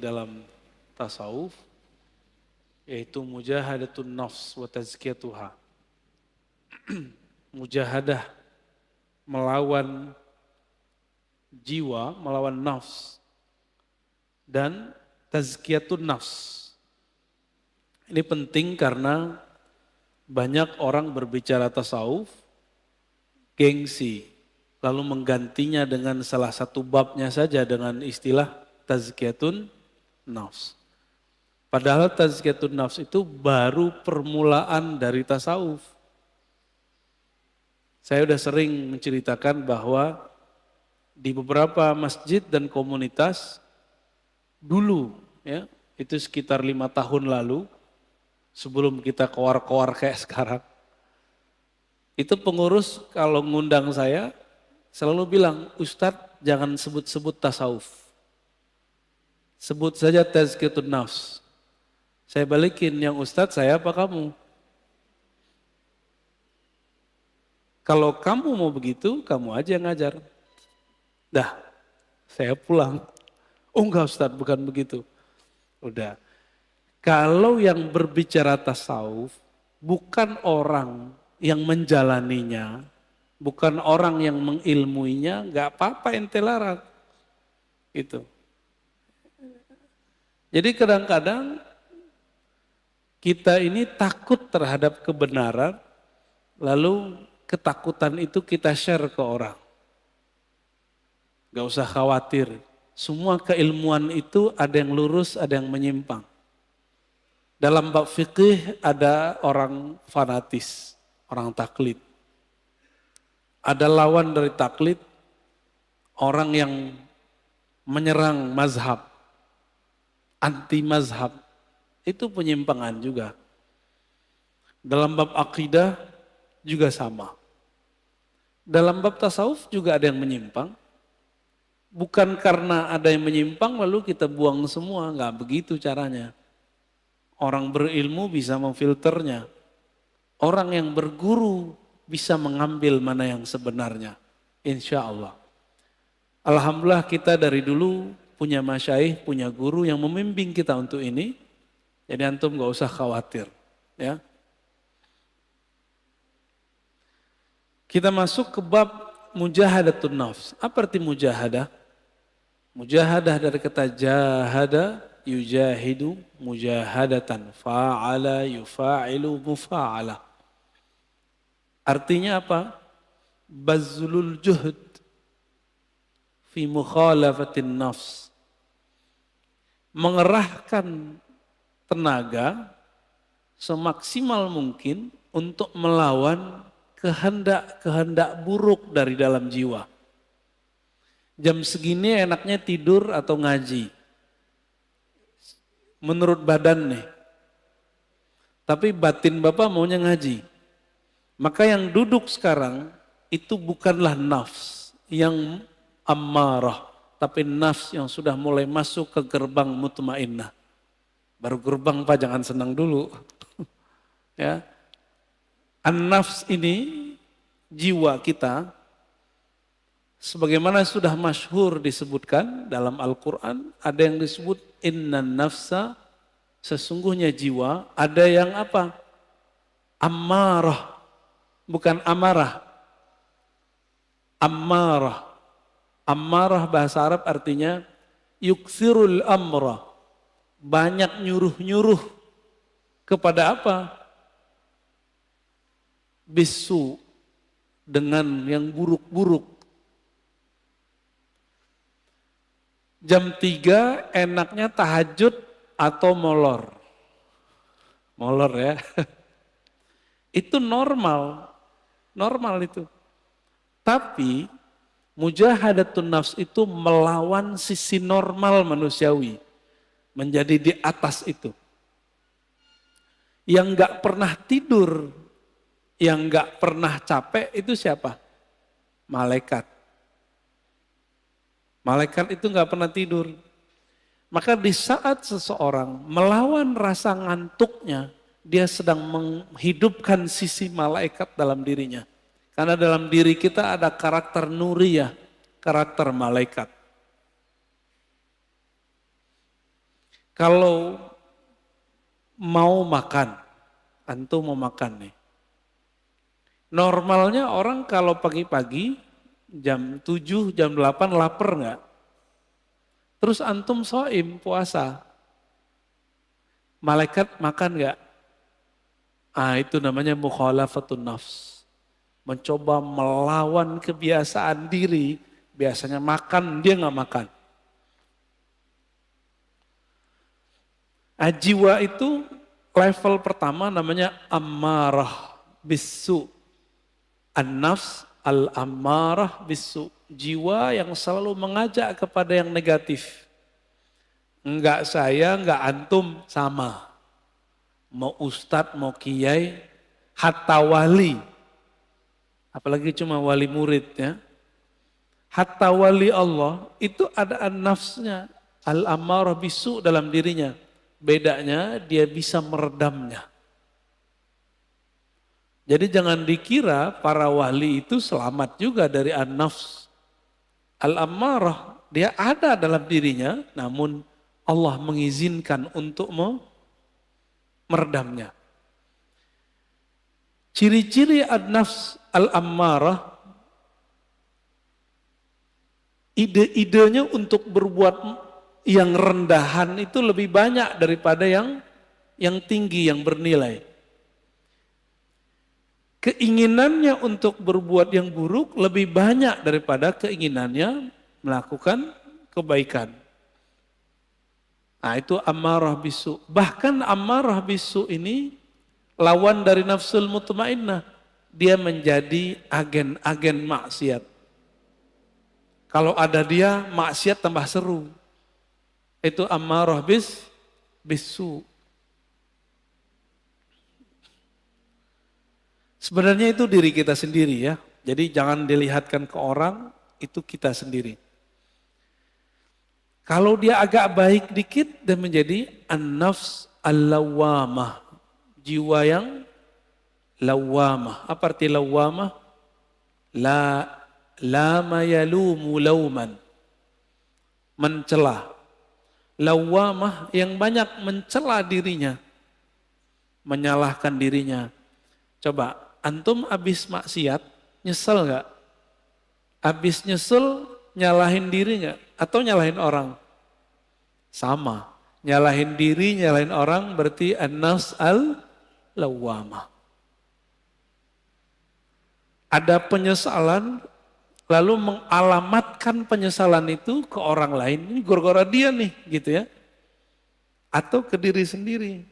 dalam tasawuf, yaitu mujahadatun nafs wa tazkiyatuha. Mujahadah, melawan jiwa, melawan nafs, dan tazkiyatun nafs. Ini penting karena banyak orang berbicara tasawuf, gengsi, lalu menggantinya dengan salah satu babnya saja dengan istilah tazkiyatun nafs. Padahal tazkiyatun nafs itu baru permulaan dari tasawuf. Saya sudah sering menceritakan bahwa di beberapa masjid dan komunitas dulu, ya, itu sekitar 5 tahun lalu, sebelum kita koar-koar kayak sekarang, itu pengurus kalau ngundang saya selalu bilang, Ustadz jangan sebut-sebut tasawuf, sebut saja tazkiyatun nafs. Saya balikin, yang Ustadz saya apa kamu? Kalau kamu mau begitu, kamu aja yang ngajar. Dah, saya pulang. Oh enggak Ustadz, bukan begitu. Udah. Kalau yang berbicara tasawuf, bukan orang yang menjalaninya, bukan orang yang mengilmuinya, enggak apa-apa ente larang. Itu. Jadi kadang-kadang kita ini takut terhadap kebenaran, lalu ketakutan itu kita share ke orang. Gak usah khawatir, semua keilmuan itu ada yang lurus, ada yang menyimpang. Dalam bab fikih ada orang fanatis, orang taklid. Ada lawan dari taklid, orang yang menyerang mazhab, anti mazhab. Itu penyimpangan juga. Dalam bab akidah juga sama. Dalam bab tasawuf juga ada yang menyimpang. Bukan karena ada yang menyimpang lalu kita buang semua, enggak begitu caranya. Orang berilmu bisa memfilternya. Orang yang berguru bisa mengambil mana yang sebenarnya. Insya Allah. Alhamdulillah kita dari dulu punya masyaikh, punya guru yang membimbing kita untuk ini. Jadi antum enggak usah khawatir. Ya. Kita masuk ke bab mujahadatun nafs. Apa arti mujahadah? Mujahadah dari kata jahada, yujahidu, mujahadatan, fa'ala, yufa'ilu, mufa'ala. Artinya apa? Bazlul juhd fi mukhalafatin nafs. Mengerahkan tenaga semaksimal mungkin untuk melawan kehendak-kehendak buruk dari dalam jiwa. Jam segini enaknya tidur atau ngaji. Menurut badan nih. Tapi batin Bapak maunya ngaji. Maka yang duduk sekarang itu bukanlah nafs yang ammarah. Tapi nafs yang sudah mulai masuk ke gerbang mutmainnah. Baru gerbang Pak, jangan senang dulu. Ya. An-nafs ini, jiwa kita, sebagaimana sudah masyhur disebutkan dalam Al-Quran, ada yang disebut innan nafsa, sesungguhnya jiwa, ada yang apa? Ammarah, bukan amarah. Ammarah. Ammarah bahasa Arab artinya yukthirul amra, banyak nyuruh-nyuruh kepada apa? Bisu, dengan yang buruk-buruk. Jam 3 enaknya tahajud atau molor. Molor ya. Itu normal. Normal itu. Tapi mujahadatun nafs itu melawan sisi normal manusiawi. Menjadi di atas itu. Yang gak pernah tidur, yang gak pernah capek itu siapa? Malaikat. Malaikat itu gak pernah tidur. Maka di saat seseorang melawan rasa ngantuknya, dia sedang menghidupkan sisi malaikat dalam dirinya. Karena dalam diri kita ada karakter nuriyah, karakter malaikat. Kalau mau makan, antum mau makan nih. Normalnya orang kalau pagi-pagi jam 7, jam 8 lapar nggak? Terus antum shaim puasa. Malaikat makan nggak? Ah, itu namanya mukhalafatun nafs. Mencoba melawan kebiasaan diri. Biasanya makan, dia nggak makan. Jiwa itu level pertama namanya ammarah bisu. An-nafs al-ammarah bisu. Jiwa yang selalu mengajak kepada yang negatif. Enggak saya, enggak antum, sama. Mau ustadz, mau kiai, hatta wali. Apalagi cuma wali murid ya. Hatta wali Allah itu ada an-nafsnya. Al-ammarah bisu dalam dirinya. Bedanya dia bisa meredamnya. Jadi jangan dikira para wali itu selamat juga dari an-nafs. Al-ammarah dia ada dalam dirinya namun Allah mengizinkan untuk meredamnya. Ciri-ciri an-nafs al-ammarah, ide-idenya untuk berbuat yang rendahan itu lebih banyak daripada yang tinggi, yang bernilai. Keinginannya untuk berbuat yang buruk lebih banyak daripada keinginannya melakukan kebaikan. Nah itu ammarah bisu. Bahkan ammarah bisu ini lawan dari nafsul mutmainnah. Dia menjadi agen-agen maksiat. Kalau ada dia, maksiat tambah seru. Itu ammarah bisu. Sebenarnya itu diri kita sendiri ya. Jadi jangan dilihatkan ke orang, itu kita sendiri. Kalau dia agak baik dikit, dia menjadi an-nafs al-lawwamah. Jiwa yang lawwamah. Apa arti lawwamah? Lama yalumu lauman. Mencela. Lawwamah yang banyak mencela dirinya. Menyalahkan dirinya. Coba, antum abis maksiat, nyesel gak? Abis nyesel, nyalahin diri gak? Atau nyalahin orang? Sama. Nyalahin diri, nyalahin orang berarti an-nafs al-lawwamah. Ada penyesalan, lalu mengalamatkan penyesalan itu ke orang lain. Ini gara-gara dia nih, gitu ya. Atau ke diri sendiri.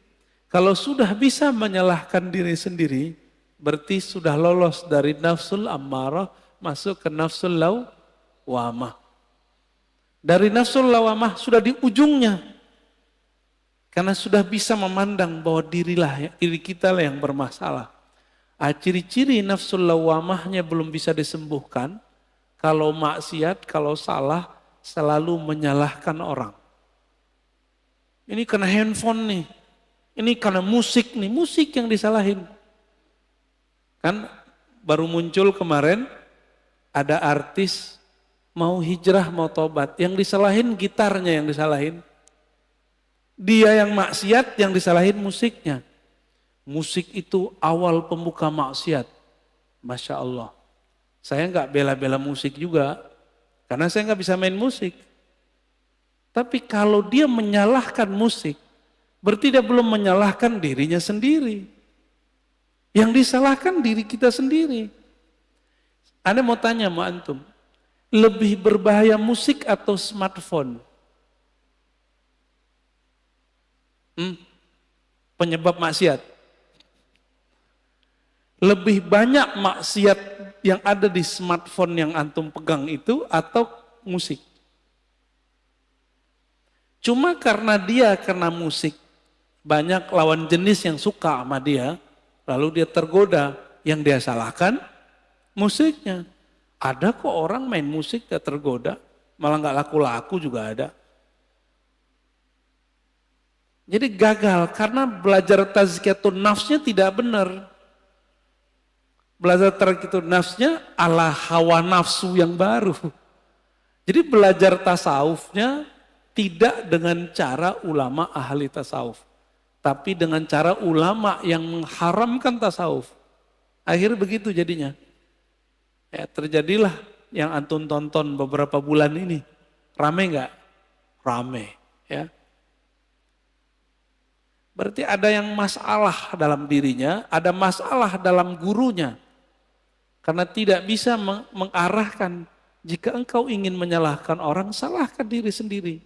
Kalau sudah bisa menyalahkan diri sendiri, berarti sudah lolos dari nafsul ammarah, masuk ke nafsul lawwamah. Dari nafsul lawwamah sudah di ujungnya. Karena sudah bisa memandang bahwa diri kita lah yang bermasalah. Ciri-ciri nafsul lawwamahnya belum bisa disembuhkan. Kalau maksiat, kalau salah, selalu menyalahkan orang. Ini karena handphone nih. Ini karena musik nih, musik yang disalahin. Kan baru muncul kemarin, ada artis mau hijrah, mau tobat. Yang disalahin gitarnya yang disalahin. Dia yang maksiat, yang disalahin musiknya. Musik itu awal pembuka maksiat. Masya Allah. Saya nggak bela-bela musik juga, karena saya nggak bisa main musik. Tapi kalau dia menyalahkan musik, berarti dia belum menyalahkan dirinya sendiri. Yang disalahkan diri kita sendiri. Anda mau tanya sama antum, lebih berbahaya musik atau smartphone? Penyebab maksiat. Lebih banyak maksiat yang ada di smartphone yang antum pegang itu atau musik? Cuma karena musik, banyak lawan jenis yang suka sama dia, lalu dia tergoda, yang dia salahkan musiknya. Ada kok orang main musik gak tergoda, malah gak laku-laku juga ada. Jadi gagal karena belajar tazkiyatun nafsnya tidak benar. Belajar tazkiyatun nafsnya ala hawa nafsu yang baru. Jadi belajar tasawufnya Tidak dengan cara ulama ahli tasawuf, tapi dengan cara ulama yang mengharamkan tasawuf. Akhirnya begitu jadinya. Ya, terjadilah yang antum tonton beberapa bulan ini. Rame nggak? Rame. Ya. Berarti ada yang masalah dalam dirinya, ada masalah dalam gurunya. Karena tidak bisa mengarahkan. Jika engkau ingin menyalahkan orang, salahkan diri sendiri.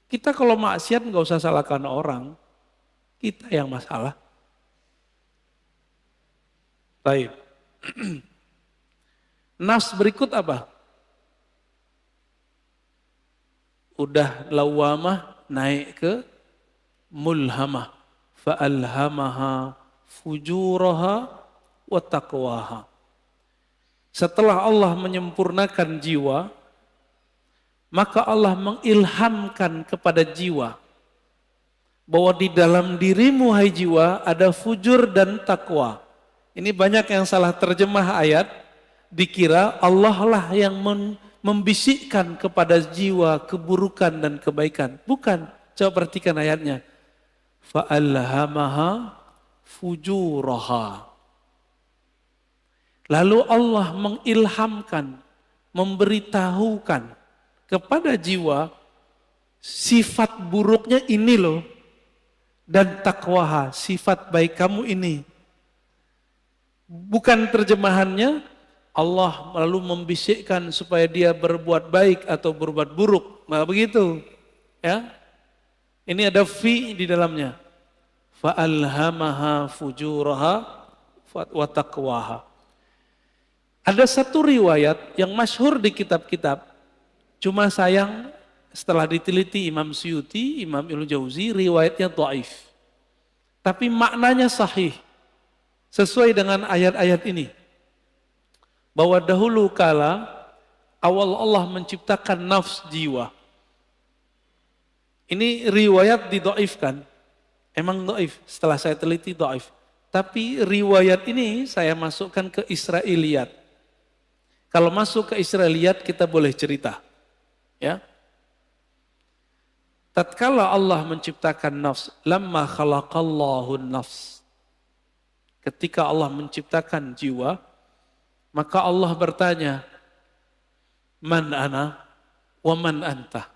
Kita kalau maksiat nggak usah salahkan orang, kita yang masalah. Baik. Nas berikut apa? Udah lawamah naik ke mulhamah. Fa'alhamaha fujuraha wa taqwaha. Setelah Allah menyempurnakan jiwa, maka Allah mengilhamkan kepada jiwa bahwa di dalam dirimu hai jiwa ada fujur dan takwa. Ini banyak yang salah terjemah ayat, dikira Allah lah yang membisikkan kepada jiwa keburukan dan kebaikan. Bukan, coba perhatikan ayatnya. Fa'alhamaha fujuraha. Lalu Allah mengilhamkan, memberitahukan kepada jiwa sifat buruknya ini loh, dan takwaha, sifat baik kamu ini. Bukan terjemahannya Allah lalu membisikkan supaya dia berbuat baik atau berbuat buruk, nggak begitu, ya. Ini ada fi di dalamnya. Fa'alhamaha fujuraha wa taqwaha. Ada satu riwayat yang masyhur di kitab-kitab. Cuma sayang setelah diteliti Imam Suyuti, Imam Ibnu Jauzi, riwayatnya dhaif. Tapi maknanya sahih. Sesuai dengan ayat-ayat ini. Bahwa dahulu kala awal Allah menciptakan nafs jiwa. Ini riwayat didhaifkan. Emang dhaif, setelah saya teliti dhaif. Tapi riwayat ini saya masukkan ke Israiliyat. Kalau masuk ke Israiliyat kita boleh cerita. Ya. Tatkala Allah menciptakan nafs, lamma khalaqallahu nafs. Ketika Allah menciptakan jiwa, maka Allah bertanya, man ana wa man anta.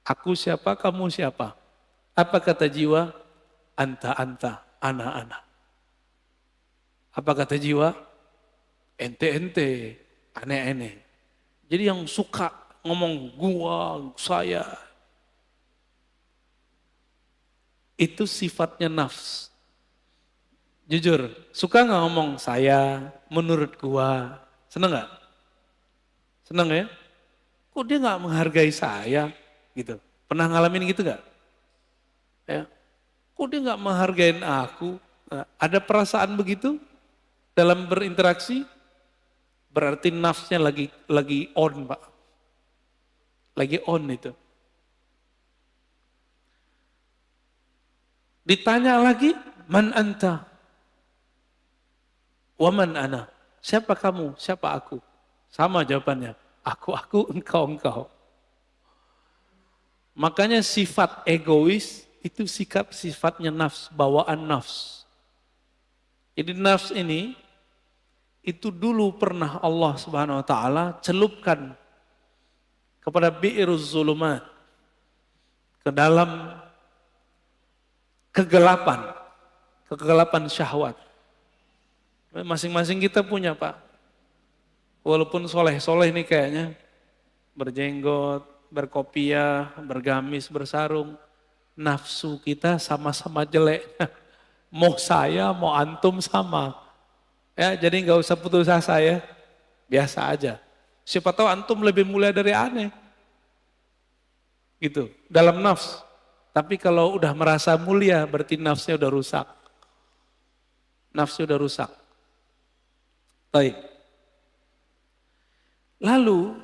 Aku siapa, kamu siapa? Apa kata jiwa? Anta, ana. Apa kata jiwa? Ente, aneh. Jadi yang suka ngomong gua, saya, itu sifatnya nafs. Jujur, suka nggak ngomong saya, menurut gua, seneng nggak? Seneng ya? Kok dia nggak menghargai saya, gitu? Pernah ngalamin gitu nggak? Ya, kok dia nggak menghargain aku? Nah, ada perasaan begitu dalam berinteraksi? Berarti nafsnya lagi on, Pak. Lagi on itu. Ditanya lagi, man anta? Wa man ana? Siapa kamu? Siapa aku? Sama jawabannya. Aku, engkau. Makanya sifat egois itu sifatnya nafs, bawaan nafs. Jadi nafs ini itu dulu pernah Allah Subhanahu wa taala celupkan kepada bi'iruz zulumat, ke dalam kegelapan syahwat. Masing-masing kita punya, Pak. Walaupun soleh-soleh nih kayaknya, berjenggot, berkopiah, bergamis, bersarung, nafsu kita sama-sama jelek. Mau saya, mau antum sama. Ya, jadi nggak usah putus asa ya, biasa aja. Siapa tahu antum lebih mulia dari aneh. Gitu, dalam nafs. Tapi kalau udah merasa mulia, berarti nafsnya udah rusak. Nafsu udah rusak. Baik. Lalu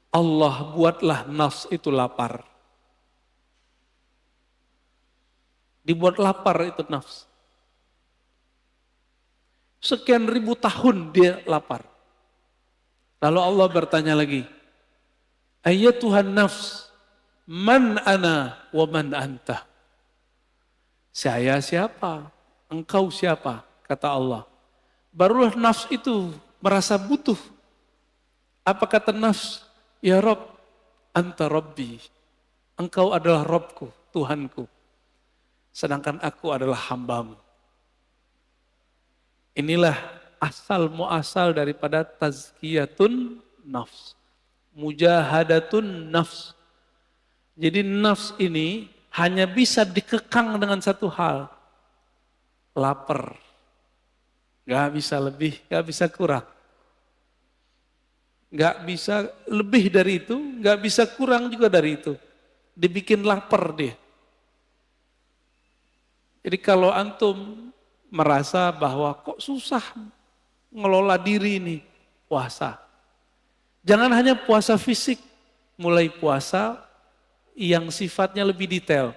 Allah buatlah nafs itu lapar. Dibuat lapar itu nafs. Sekian ribu tahun dia lapar. Lalu Allah bertanya lagi, Tuhan nafs, Man ana wa man anta. Saya siapa? Engkau siapa? Kata Allah. Barulah nafs itu merasa butuh. Apa kata nafs? Ya Rob, anta Rabbi. Engkau adalah Robku, Tuhanku. Sedangkan aku adalah hambamu. Inilah asal muasal daripada tazkiyatun nafs. Mujahadatun nafs. Jadi nafs ini hanya bisa dikekang dengan satu hal. Lapar. Gak bisa lebih, gak bisa kurang. Gak bisa lebih dari itu, gak bisa kurang juga dari itu. Dibikin lapar dia. Jadi kalau antum merasa bahwa kok susah ngelola diri ini, puasa. Jangan hanya puasa fisik, mulai puasa yang sifatnya lebih detail.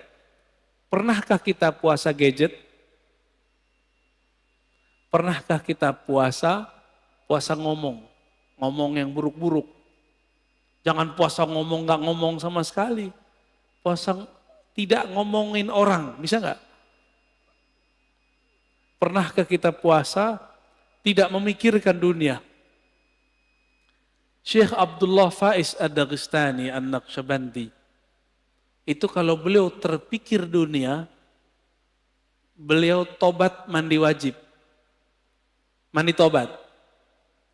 Pernahkah kita puasa gadget? Pernahkah kita puasa ngomong? Ngomong yang buruk-buruk. Jangan puasa ngomong gak ngomong sama sekali. Puasa tidak ngomongin orang, bisa gak? Pernahkah kita puasa tidak memikirkan dunia? Syekh Abdullah Faiz Ad-Daghestani An-Naqsyabandi itu kalau beliau terpikir dunia, beliau tobat mandi wajib. Mandi tobat.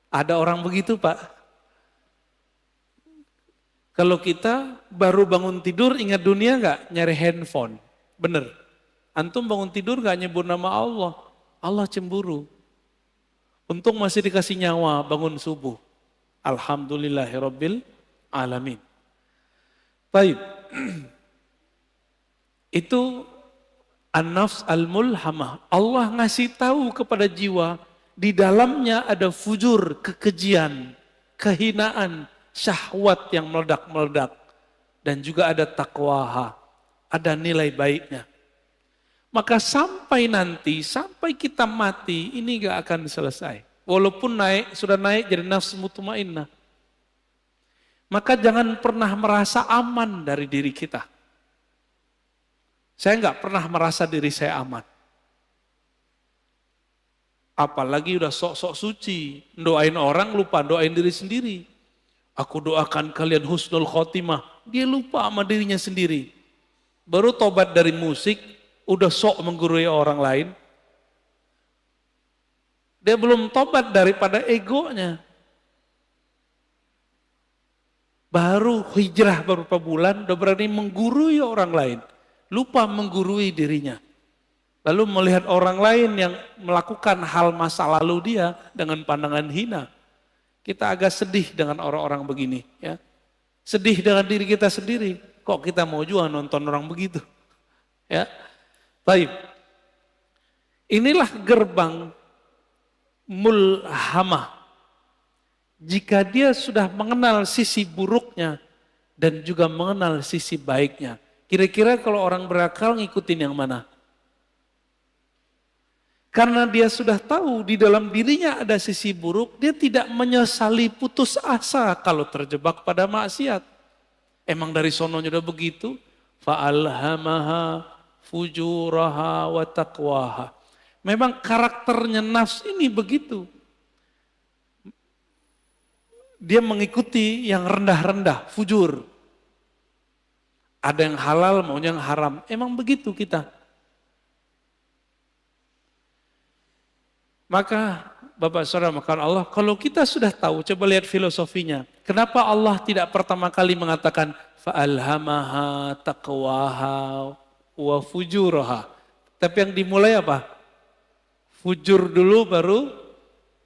Ada orang begitu Pak. Kalau kita baru bangun tidur ingat dunia gak? Nyari handphone. Bener. Antum bangun tidur gak nyebut nama Allah. Allah cemburu. Untung masih dikasih nyawa bangun subuh. Alhamdulillahirabbil alamin. Baik. Itu an-nafs al-mulhamah. Allah ngasih tahu kepada jiwa, di dalamnya ada fujur, kekejian, kehinaan, syahwat yang meledak-meledak. Dan juga ada taqwaha, ada nilai baiknya. Maka sampai nanti, sampai kita mati, ini gak akan selesai. Walaupun sudah naik jadi nafs mutmainnah. Maka jangan pernah merasa aman dari diri kita. Saya nggak pernah merasa diri saya aman. Apalagi udah sok-sok suci, doain orang lupa doain diri sendiri. Aku doakan kalian husnul khotimah, dia lupa sama dirinya sendiri. Baru tobat dari musik, udah sok menggurui orang lain. Dia belum tobat daripada egonya. Baru hijrah beberapa bulan, udah berani menggurui orang lain. Lupa menggurui dirinya. Lalu melihat orang lain yang melakukan hal masa lalu dia dengan pandangan hina. Kita agak sedih dengan orang-orang begini. Ya. Sedih dengan diri kita sendiri. Kok kita mau juga nonton orang begitu? Ya. Baik. Inilah gerbang mulhamah. Jika dia sudah mengenal sisi buruknya dan juga mengenal sisi baiknya. Kira-kira kalau orang berakal ngikutin yang mana? Karena dia sudah tahu di dalam dirinya ada sisi buruk, dia tidak menyesali putus asa kalau terjebak pada maksiat. Emang dari sononya udah begitu? Fa'alhamaha fujuraha wa taqwaha. Memang karakternya nafs ini begitu. Dia mengikuti yang rendah-rendah, fujur. Ada yang halal, maunya yang haram. Emang begitu kita. Maka Bapak Saudara makan Allah, kalau kita sudah tahu, coba lihat filosofinya. Kenapa Allah tidak pertama kali mengatakan fa'alhamaha taqwaha wa fujuraha. Tapi yang dimulai apa? Fujur dulu baru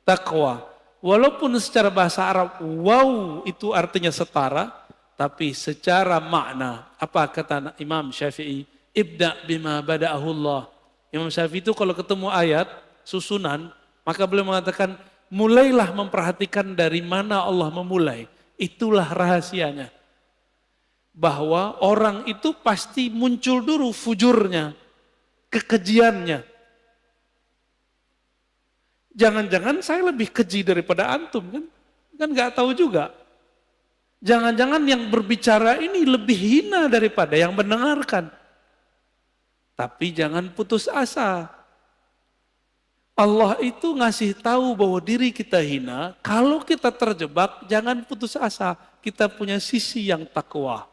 taqwa. Walaupun secara bahasa Arab, wow itu artinya setara. Tapi secara makna, apa kata Imam Syafi'i? Ibda bima bada'ahullah. Imam Syafi'i itu kalau ketemu ayat, susunan, maka beliau mengatakan, mulailah memperhatikan dari mana Allah memulai. Itulah rahasianya. Bahwa orang itu pasti muncul dulu fujurnya, kekejiannya. Jangan-jangan saya lebih keji daripada antum kan? Kan gak tahu juga. Jangan-jangan yang berbicara ini lebih hina daripada yang mendengarkan. Tapi jangan putus asa. Allah itu ngasih tahu bahwa diri kita hina, kalau kita terjebak jangan putus asa. Kita punya sisi yang takwa.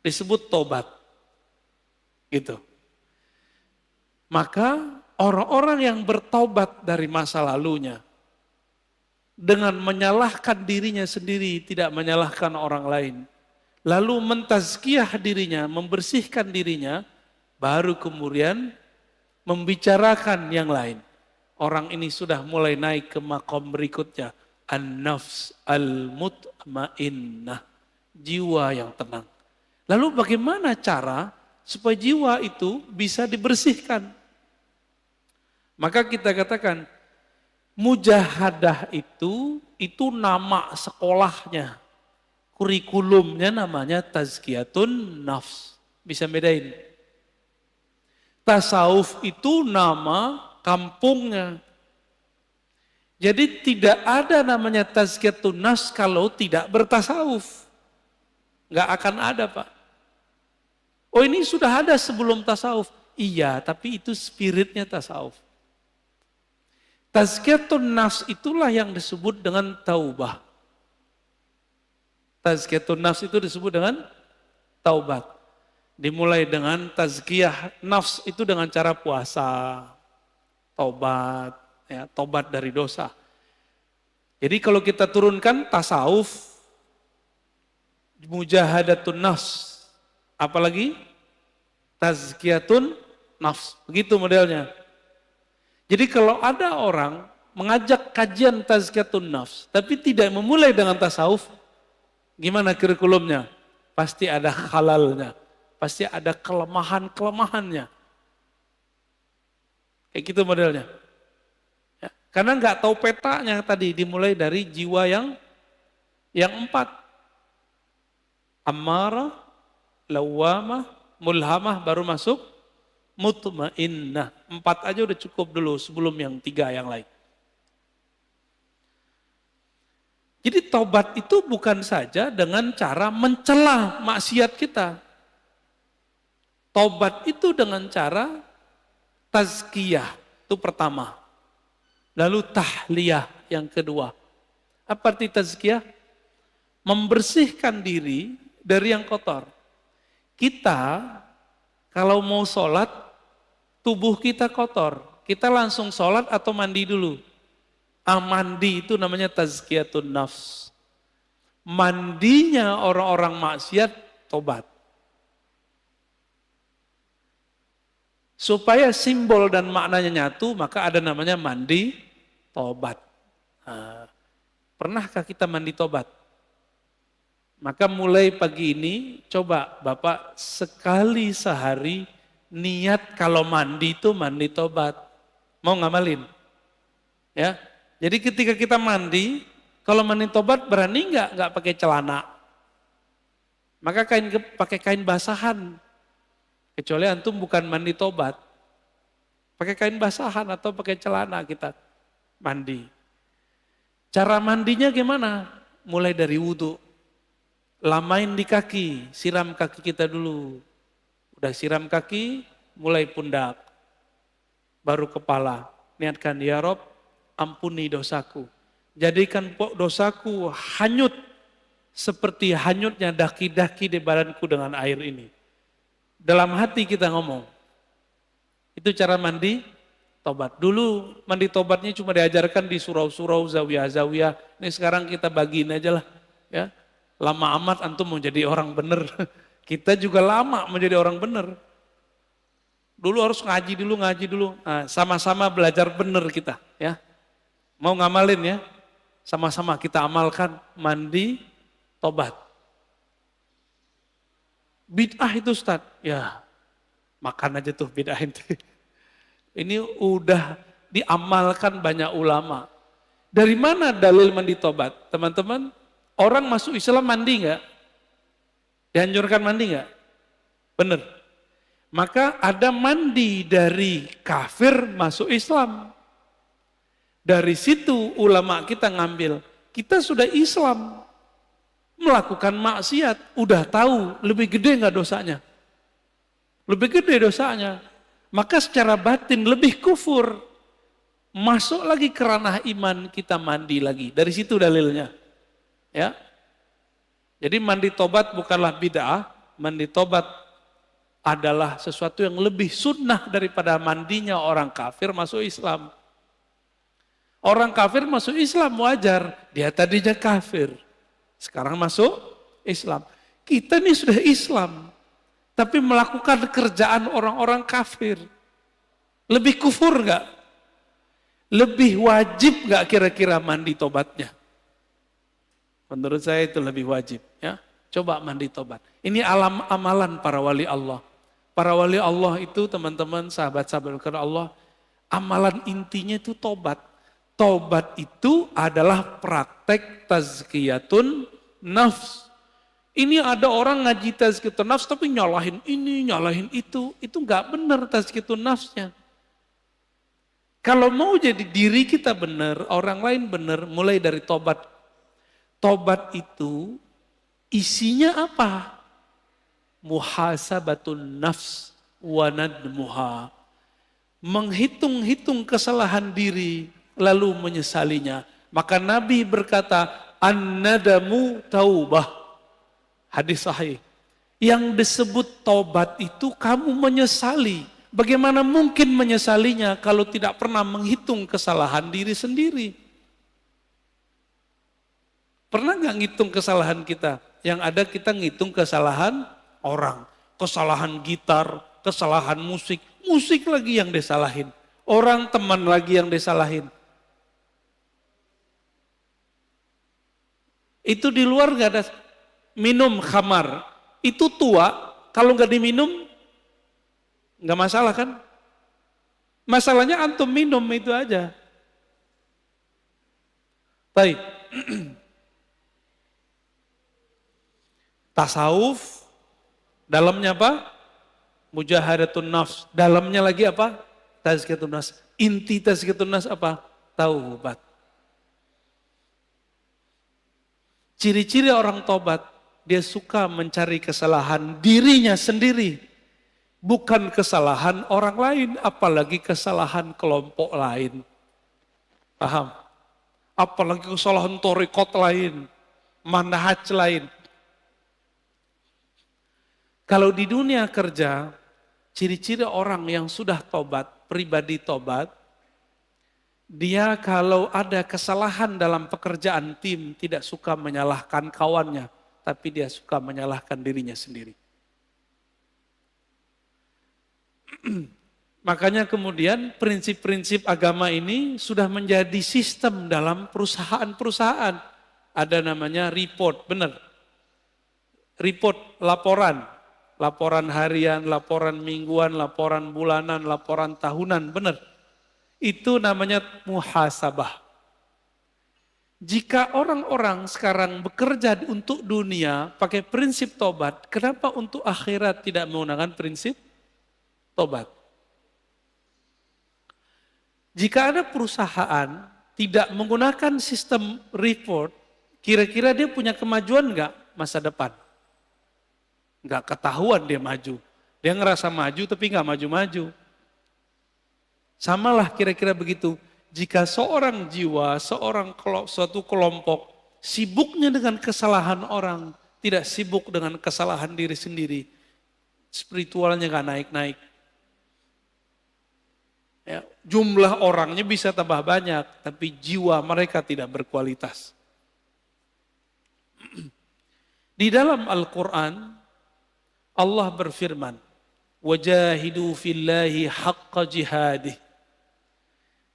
Disebut tobat. Gitu. Maka orang-orang yang bertobat dari masa lalunya, dengan menyalahkan dirinya sendiri, tidak menyalahkan orang lain, lalu mentazkiyah dirinya, membersihkan dirinya, baru kemudian membicarakan yang lain. Orang ini sudah mulai naik ke makom berikutnya. An-nafs al-mutmainnah. Jiwa yang tenang. Lalu bagaimana cara supaya jiwa itu bisa dibersihkan? Maka kita katakan, mujahadah itu nama sekolahnya. Kurikulumnya namanya tazkiyatun nafs. Bisa bedain. Tasawuf itu nama kampungnya. Jadi tidak ada namanya tazkiyatun nafs kalau tidak bertasawuf. Nggak akan ada, Pak. Oh, ini sudah ada sebelum tasawuf. Iya, tapi itu spiritnya tasawuf. Tazkiyatun nafs itulah yang disebut dengan taubah. Tazkiyatun nafs itu disebut dengan taubat. Dimulai dengan tazkiyah nafs itu dengan cara puasa, tobat, ya, tobat dari dosa. Jadi kalau kita turunkan tasawuf, mujahadatun nafs, apalagi tazkiyatun nafs, begitu modelnya. Jadi kalau ada orang mengajak kajian tazkiyatun nafs, tapi tidak memulai dengan tasawuf, gimana kurikulumnya? Pasti ada halalnya. Pasti ada kelemahan-kelemahannya. Kayak gitu modelnya. Ya, karena nggak tahu petanya tadi, dimulai dari jiwa yang 4. Ammarah, lawamah, mulhamah, baru masuk mutmainnah. 4 aja udah cukup dulu sebelum yang 3 yang lain. Jadi taubat itu bukan saja dengan cara mencela maksiat kita. Taubat itu dengan cara tazkiyah, itu pertama. Lalu tahliyah yang kedua. Apa arti tazkiyah? Membersihkan diri dari yang kotor. Kita kalau mau sholat, tubuh kita kotor. Kita langsung sholat atau mandi dulu? Mandi itu namanya tazkiyatun nafs. Mandinya orang-orang maksiat, tobat. Supaya simbol dan maknanya nyatu, maka ada namanya mandi tobat. Nah, pernahkah kita mandi tobat? Maka mulai pagi ini, coba Bapak sekali sehari niat kalau mandi itu mandi tobat. Mau ngamalin? Ya. Jadi ketika kita mandi, kalau mandi tobat berani nggak pakai celana? Maka pakai kain basahan. Kecuali antum bukan mandi tobat. Pakai kain basahan atau pakai celana kita mandi. Cara mandinya gimana? Mulai dari wudhu. Lamain di kaki, siram kaki kita dulu. Udah siram kaki, mulai pundak. Baru kepala. Niatkan, ya Rob, ampuni dosaku. Jadikan dosaku hanyut seperti hanyutnya daki-daki di badanku dengan air ini. Dalam hati kita ngomong. Itu cara mandi tobat. Dulu mandi tobatnya cuma diajarkan di surau-surau, zawiyah-zawiyah. Ini sekarang kita bagiin aja lah. Ya. Lama amat antum mau jadi orang bener. Kita juga lama menjadi orang bener. Dulu harus ngaji dulu. Nah, sama-sama belajar bener kita. Ya. Mau ngamalin ya? Sama-sama kita amalkan mandi tobat. Bid'ah itu Ustaz, ya makan aja tuh bid'ah itu. Ini udah diamalkan banyak ulama. Dari mana dalil mandi tobat? Teman-teman, orang masuk Islam mandi nggak? Dianjurkan mandi nggak? Bener. Maka ada mandi dari kafir masuk Islam. Dari situ ulama kita ngambil, kita sudah Islam. Melakukan maksiat, udah tahu lebih gede nggak dosanya? Lebih gede dosanya. Maka secara batin lebih kufur. Masuk lagi ke ranah iman, kita mandi lagi. Dari situ dalilnya. Ya. Jadi mandi tobat bukanlah bid'ah, mandi tobat adalah sesuatu yang lebih sunnah daripada mandinya orang kafir masuk Islam. Orang kafir masuk Islam wajar, dia tadinya kafir, sekarang masuk Islam. Kita ini sudah Islam, tapi melakukan kerjaan orang-orang kafir. Lebih kufur enggak? Lebih wajib enggak kira-kira mandi tobatnya? Menurut saya itu lebih wajib, ya. Coba mandi tobat. Ini amalan para wali Allah. Para wali Allah itu teman-teman, sahabat-sahabat karena Allah, amalan intinya itu tobat. Tobat itu adalah praktek tazkiyatun nafs. Ini ada orang ngaji tazkiyatun nafs tapi nyalahin ini, nyalahin itu nggak benar tazkiyatun nafsnya. Kalau mau jadi diri kita benar, orang lain benar, mulai dari tobat. Tobat itu isinya apa? Muhasabatun nafs wa nadmuha. Menghitung-hitung kesalahan diri lalu menyesalinya. Maka Nabi berkata, an-nadamu taubah. Hadis sahih. Yang disebut tobat itu kamu menyesali. Bagaimana mungkin menyesalinya kalau tidak pernah menghitung kesalahan diri sendiri? Pernah nggak ngitung kesalahan kita? Yang ada kita ngitung kesalahan orang. Kesalahan gitar, kesalahan musik. Musik lagi yang disalahin. Orang teman lagi yang disalahin. Itu di luar nggak ada minum khamar. Itu tua, kalau nggak diminum, nggak masalah kan? Masalahnya antum minum itu aja. Baik. Tasawuf, dalamnya apa? Mujahadatun nafs. Dalamnya lagi apa? Tazkiyatun nafs. Inti tazkiyatun nafs apa? Taubat. Ciri-ciri orang tobat, dia suka mencari kesalahan dirinya sendiri. Bukan kesalahan orang lain, apalagi kesalahan kelompok lain. Paham? Apalagi kesalahan thariqat lain, manhaj lain. Kalau di dunia kerja, ciri-ciri orang yang sudah tobat, pribadi tobat, dia kalau ada kesalahan dalam pekerjaan tim, tidak suka menyalahkan kawannya, tapi dia suka menyalahkan dirinya sendiri. Makanya kemudian prinsip-prinsip agama ini sudah menjadi sistem dalam perusahaan-perusahaan. Ada namanya report, benar. Report, laporan. Laporan harian, laporan mingguan, laporan bulanan, laporan tahunan, benar. Itu namanya muhasabah. Jika orang-orang sekarang bekerja untuk dunia pakai prinsip tobat, kenapa untuk akhirat tidak menggunakan prinsip tobat? Jika ada perusahaan tidak menggunakan sistem report, kira-kira dia punya kemajuan enggak masa depan? Enggak ketahuan dia maju. Dia ngerasa maju tapi enggak maju-maju. Samalah kira-kira begitu. Jika seorang jiwa, suatu kelompok sibuknya dengan kesalahan orang, tidak sibuk dengan kesalahan diri sendiri, spiritualnya enggak naik-naik. Ya, jumlah orangnya bisa tambah banyak, tapi jiwa mereka tidak berkualitas. Di dalam Al-Quran, Allah berfirman, "Wajahidu fillahi haqqa jihadih."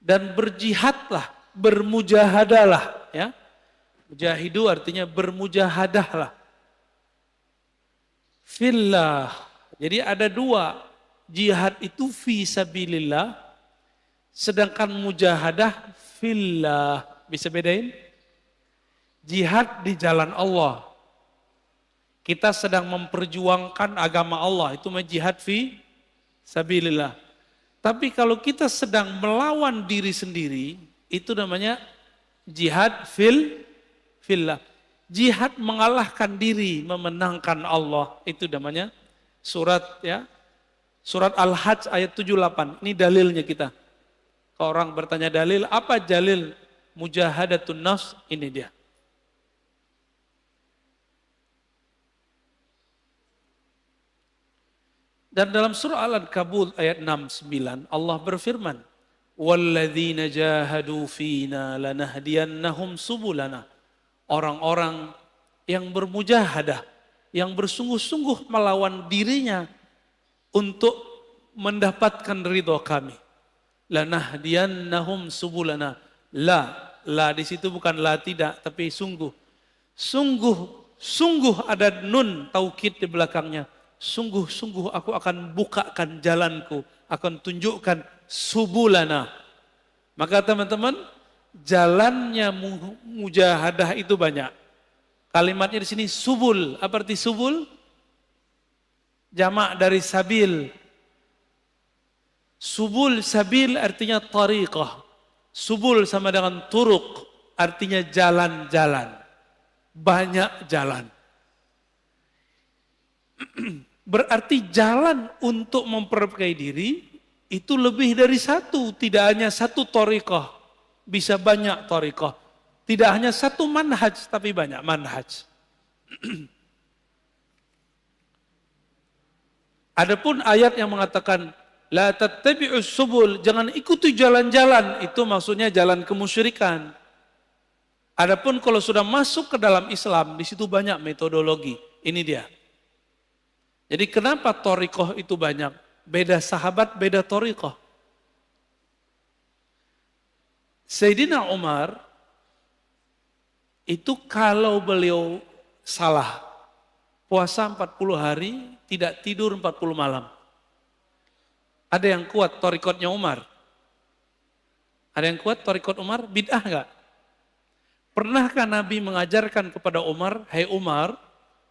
Dan berjihadlah, bermujahadalah, ya. Mujahidu artinya bermujahadahlah. Fillah. Jadi ada dua, jihad itu fi sabilillah, sedangkan mujahadah fillah. Bisa bedain? Jihad di jalan Allah. Kita sedang memperjuangkan agama Allah, itu jihad fi sabilillah. Tapi kalau kita sedang melawan diri sendiri, itu namanya jihad fillah. Jihad mengalahkan diri, memenangkan Allah. Itu namanya surat ya. Surat Al-Hajj ayat 78. Ini dalilnya kita. Kalau orang bertanya dalil, apa dalil mujahadatun nafs? Ini dia. Dan dalam surah Al-Ankabut ayat 69 Allah berfirman, "Walladzina jahadu fina lanahdiyannahum subulana." Orang-orang yang bermujahadah, yang bersungguh-sungguh melawan dirinya untuk mendapatkan ridho kami. Lanahdiyannahum subulana. La di situ bukan la tidak, tapi sungguh. Sungguh ada nun taukid di belakangnya. Sungguh aku akan bukakan jalanku, akan tunjukkan subulana. Maka teman-teman, jalannya mujahadah itu banyak. Kalimatnya di sini subul. Apa arti subul? Jamak dari sabil. Subul, sabil artinya tariqah. Subul sama dengan turuk, artinya jalan-jalan. Banyak jalan. Berarti jalan untuk memperbaiki diri itu lebih dari satu. Tidak hanya satu tariqah, bisa banyak tariqah. Tidak hanya satu manhaj, tapi banyak manhaj. Adapun ayat yang mengatakan la tattabi'us subul, jangan ikuti jalan-jalan, itu maksudnya jalan kemusyrikan. Adapun kalau sudah masuk ke dalam Islam, di situ banyak metodologi. Ini dia. Jadi kenapa thariqah itu banyak? Beda sahabat, beda thariqah. Sayyidina Umar itu kalau beliau salah, puasa 40 hari, tidak tidur 40 malam. Ada yang kuat thariqatnya Umar? Ada yang kuat thariqat Umar? Bid'ah enggak? Pernahkah Nabi mengajarkan kepada Umar, "Hai Umar,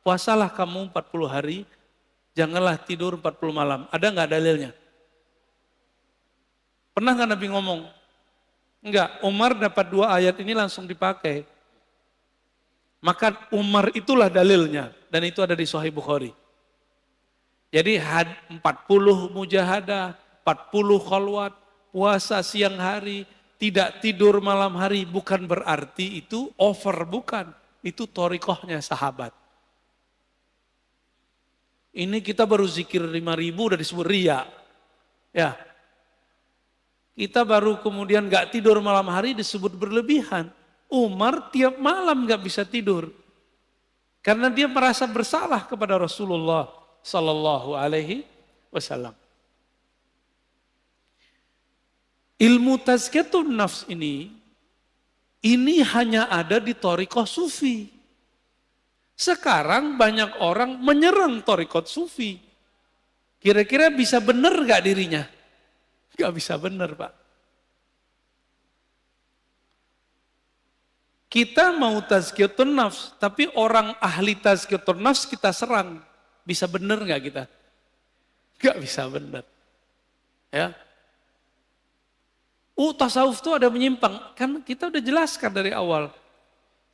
puasalah kamu 40 hari, janganlah tidur 40 malam." Ada enggak dalilnya? Pernah enggak Nabi ngomong? Enggak, Umar dapat 2 ayat ini langsung dipakai. Maka Umar itulah dalilnya, dan itu ada di Sahih Bukhari. Jadi 40 mujahadah, 40 khalwat, puasa siang hari, tidak tidur malam hari, bukan berarti itu over, bukan. Itu thariqahnya sahabat. Ini kita baru zikir 5.000 udah disebut riya. Ya. Kita baru kemudian gak tidur malam hari disebut berlebihan. Umar tiap malam gak bisa tidur. Karena dia merasa bersalah kepada Rasulullah Sallallahu Alaihi Wasallam. Ilmu tazkiyatun nafs ini hanya ada di thariqah sufi. Sekarang banyak orang menyerang thariqat sufi. Kira-kira bisa benar gak dirinya? Gak bisa benar, Pak. Kita mau tazkiyatun nafs, tapi orang ahli tazkiyatun nafs kita serang. Bisa benar gak kita? Gak bisa benar. Ya. Tasawuf itu ada menyimpang. Kan kita udah jelaskan dari awal.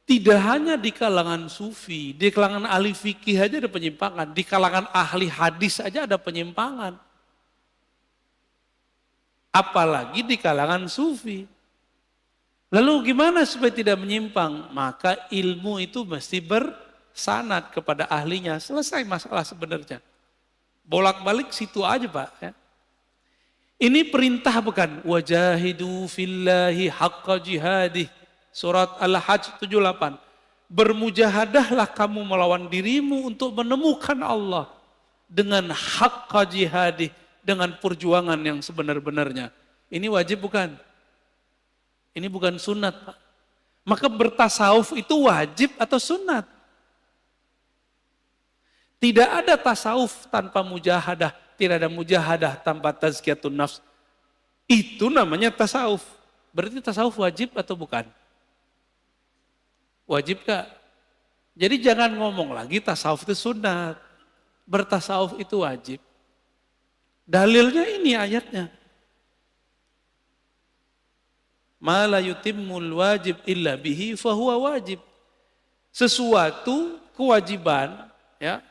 Tidak hanya di kalangan sufi, di kalangan ahli fikih aja ada penyimpangan. Di kalangan ahli hadis aja ada penyimpangan. Apalagi di kalangan sufi. Lalu gimana supaya tidak menyimpang? Maka ilmu itu mesti bersanad kepada ahlinya. Selesai masalah sebenarnya. Bolak-balik situ aja Pak. Ya. Ini perintah bukan? Wajahidu fillahi haqqa jihadih. Surat Al-Hajj 78. Bermujahadahlah kamu melawan dirimu untuk menemukan Allah. Dengan haqqa jihadih. Dengan perjuangan yang sebenar-benarnya. Ini wajib bukan? Ini bukan sunat, Pak. Maka bertasawuf itu wajib atau sunat? Tidak ada tasawuf tanpa mujahadah. Tidak ada mujahadah tanpa tazkiyatun nafs. Itu namanya tasawuf. Berarti tasawuf wajib atau bukan? Wajib Kak? Jadi jangan ngomong lagi tasawuf itu sunat. Bertasawuf itu wajib. Dalilnya ini ayatnya. Ma la yutimmul wajib illa bihi fahuwa wajib. Sesuatu kewajiban, ya,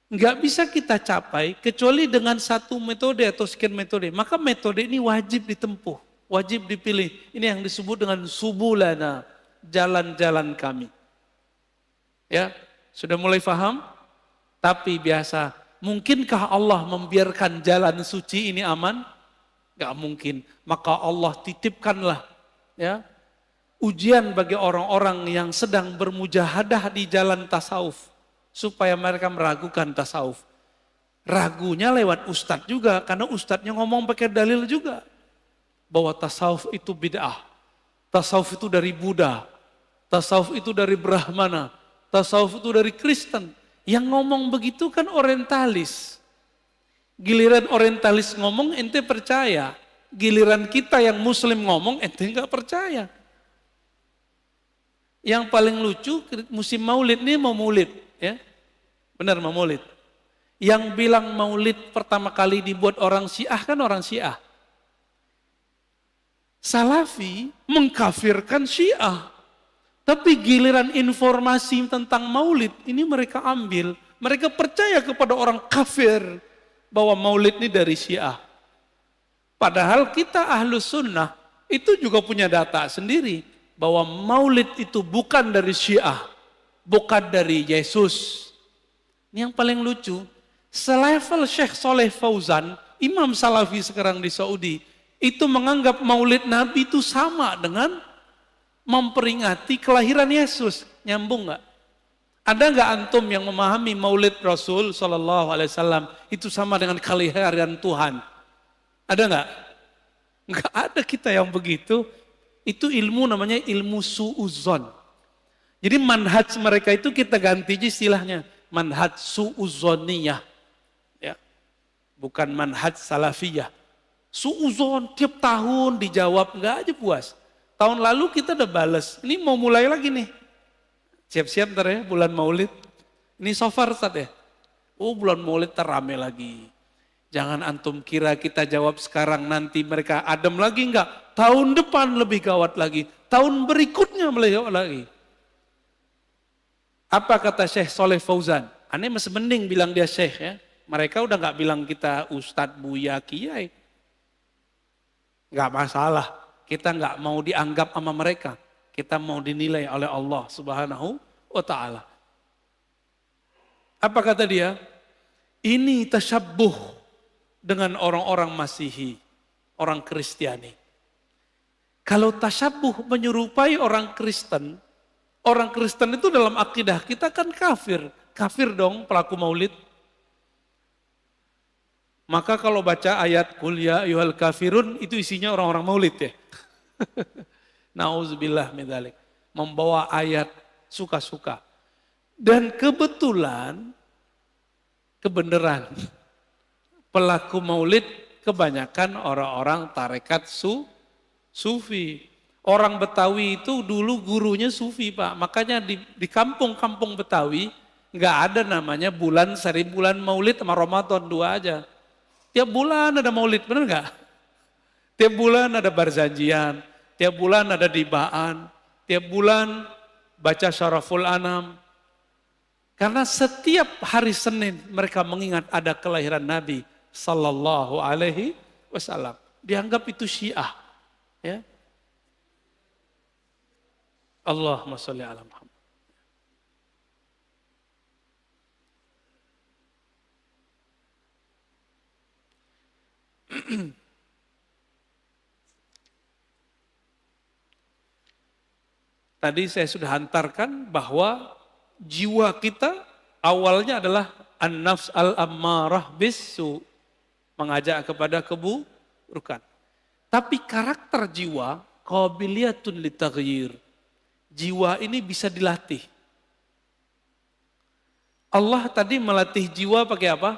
nggak bisa kita capai kecuali dengan satu metode atau sekian metode. Maka metode ini wajib ditempuh, wajib dipilih. Ini yang disebut dengan subulana, jalan-jalan kami. Ya, sudah mulai paham? Tapi biasa, mungkinkah Allah membiarkan jalan suci ini aman? Gak mungkin. Maka Allah titipkanlah, ya, ujian bagi orang-orang yang sedang bermujahadah di jalan tasawuf, supaya mereka meragukan tasawuf. Ragunya lewat ustadz juga, karena ustadznya ngomong pakai dalil juga. Bahwa tasawuf itu bid'ah, tasawuf itu dari Buddha, tasawuf itu dari Brahmana, tasawuf itu dari Kristen. Yang ngomong begitu kan orientalis. Giliran orientalis ngomong ente percaya. Giliran kita yang muslim ngomong ente nggak percaya. Yang paling lucu musim maulid ini mau maulid, ya. Benar mau maulid. Yang bilang maulid pertama kali dibuat orang Syiah kan orang Syiah. Salafi mengkafirkan Syiah. Tapi giliran informasi tentang maulid ini mereka ambil. Mereka percaya kepada orang kafir bahwa maulid ini dari Syiah. Padahal kita ahlus sunnah itu juga punya data sendiri. Bahwa maulid itu bukan dari Syiah. Bukan dari Yesus. Ini yang paling lucu. Selevel Syekh Soleh Fauzan, imam salafi sekarang di Saudi, itu menganggap maulid Nabi itu sama dengan memperingati kelahiran Yesus. Nyambung nggak? Ada nggak antum yang memahami maulid Rasul Sallallahu Alaihi Wasallam itu sama dengan kelahiran Tuhan? Ada nggak? Nggak ada kita yang begitu. Itu ilmu namanya ilmu su'uzon. Jadi manhaj mereka itu kita ganti istilahnya. Manhaj su'uzoniyah. Ya. Bukan manhaj salafiyah. Su'uzon tiap tahun dijawab, nggak aja puas. Tahun lalu kita udah bales, ini mau mulai lagi nih. Siap-siap ntar ya, bulan maulid. Ini so far Ustaz ya. Oh bulan maulid terame lagi. Jangan antum kira kita jawab sekarang nanti mereka adem lagi enggak. Tahun depan lebih gawat lagi. Tahun berikutnya lebih gawat lagi. Apa kata Syekh Soleh Fauzan? Aneh masih mending bilang dia Syekh ya. Mereka udah enggak bilang kita Ustadz, Buya, Kiai. Enggak masalah. Kita enggak mau dianggap sama mereka. Kita mau dinilai oleh Allah Subhanahu wa ta'ala. Apa kata dia? Ini tasyabbuh dengan orang-orang Masihi, orang Kristiani. Kalau tasyabuh menyerupai orang Kristen itu dalam akidah kita kan kafir. Kafir dong pelaku maulid. Maka kalau baca ayat Qul ya ayyuhal kafirun itu isinya orang-orang maulid ya. Nauzubillah min dzalik. Membawa ayat suka-suka. Dan kebetulan kebenaran pelaku maulid kebanyakan orang-orang tarekat sufi. Orang Betawi itu dulu gurunya sufi Pak. Makanya di kampung-kampung Betawi nggak ada namanya bulan seri bulan maulid sama Ramadan dua aja. Tiap bulan ada maulid, bener nggak? Tiap bulan ada barzanjian, tiap bulan ada dibaan, tiap bulan baca syaraful anam. Karena setiap hari Senin mereka mengingat ada kelahiran Nabi Sallallahu Alaihi Wasallam. Dianggap itu Syiah. Ya. Allahumma sholli ala Muhammad. Tadi saya sudah hantarkan bahwa jiwa kita awalnya adalah an-nafs al-ammarah bisu, mengajak kepada keburukan. Tapi karakter jiwa qabiliyatun litaghyir. Jiwa ini bisa dilatih. Allah tadi melatih jiwa pakai apa?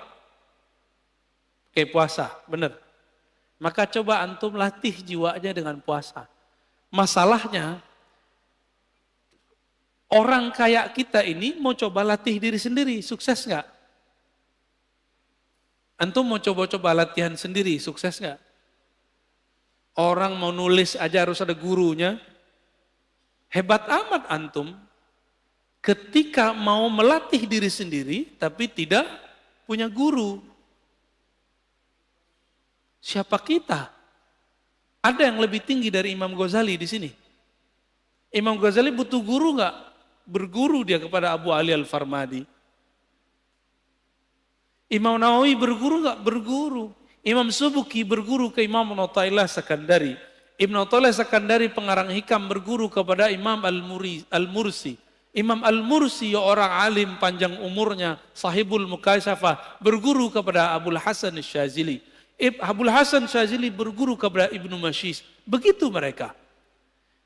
Pakai puasa, benar. Maka coba antum latih jiwanya dengan puasa. Masalahnya orang kayak kita ini mau coba latih diri sendiri, sukses nggak? Antum mau coba-coba latihan sendiri, sukses nggak? Orang mau nulis aja harus ada gurunya. Hebat amat antum, ketika mau melatih diri sendiri tapi tidak punya guru. Siapa kita? Ada yang lebih tinggi dari Imam Ghazali di sini. Imam Ghazali butuh guru nggak? Berguru dia kepada Abu Ali Al-Farmadi. Imam Nawawi berguru nggak? Berguru. Imam Subuki berguru ke Imam Ibn Athaillah Sakandari. Ibn Athaillah Sakandari pengarang hikam berguru kepada Imam Al-Mursi. Imam Al-Mursi orang alim panjang umurnya, sahibul mukasyafah, berguru kepada Abul Hasan Syazili. Abul Hasan Syazili berguru kepada Ibnu Mashis. Begitu mereka.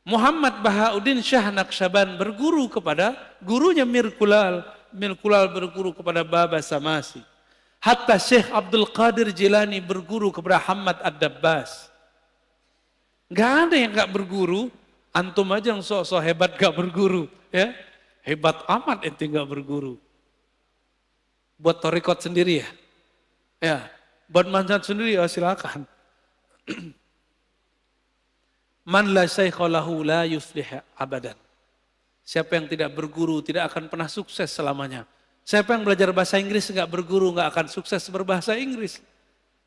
Muhammad Bahauddin Syah Naqsyaban berguru kepada gurunya Mir Kulal. Mir Kulal berguru kepada Baba Samasi. Hatta Syekh Abdul Qadir Jilani berguru kepada Hamad Ad-Dabbas. Gak ada yang gak berguru. Antum aja yang sok-sok hebat gak berguru. Ya, hebat amat ente gak berguru. Buat torikot sendiri ya. Ya, buat manjat sendiri ya silakan. Man la syaikha lahu la yuflih abadan. Siapa yang tidak berguru tidak akan pernah sukses selamanya. Siapa yang belajar bahasa Inggris enggak berguru enggak akan sukses berbahasa Inggris.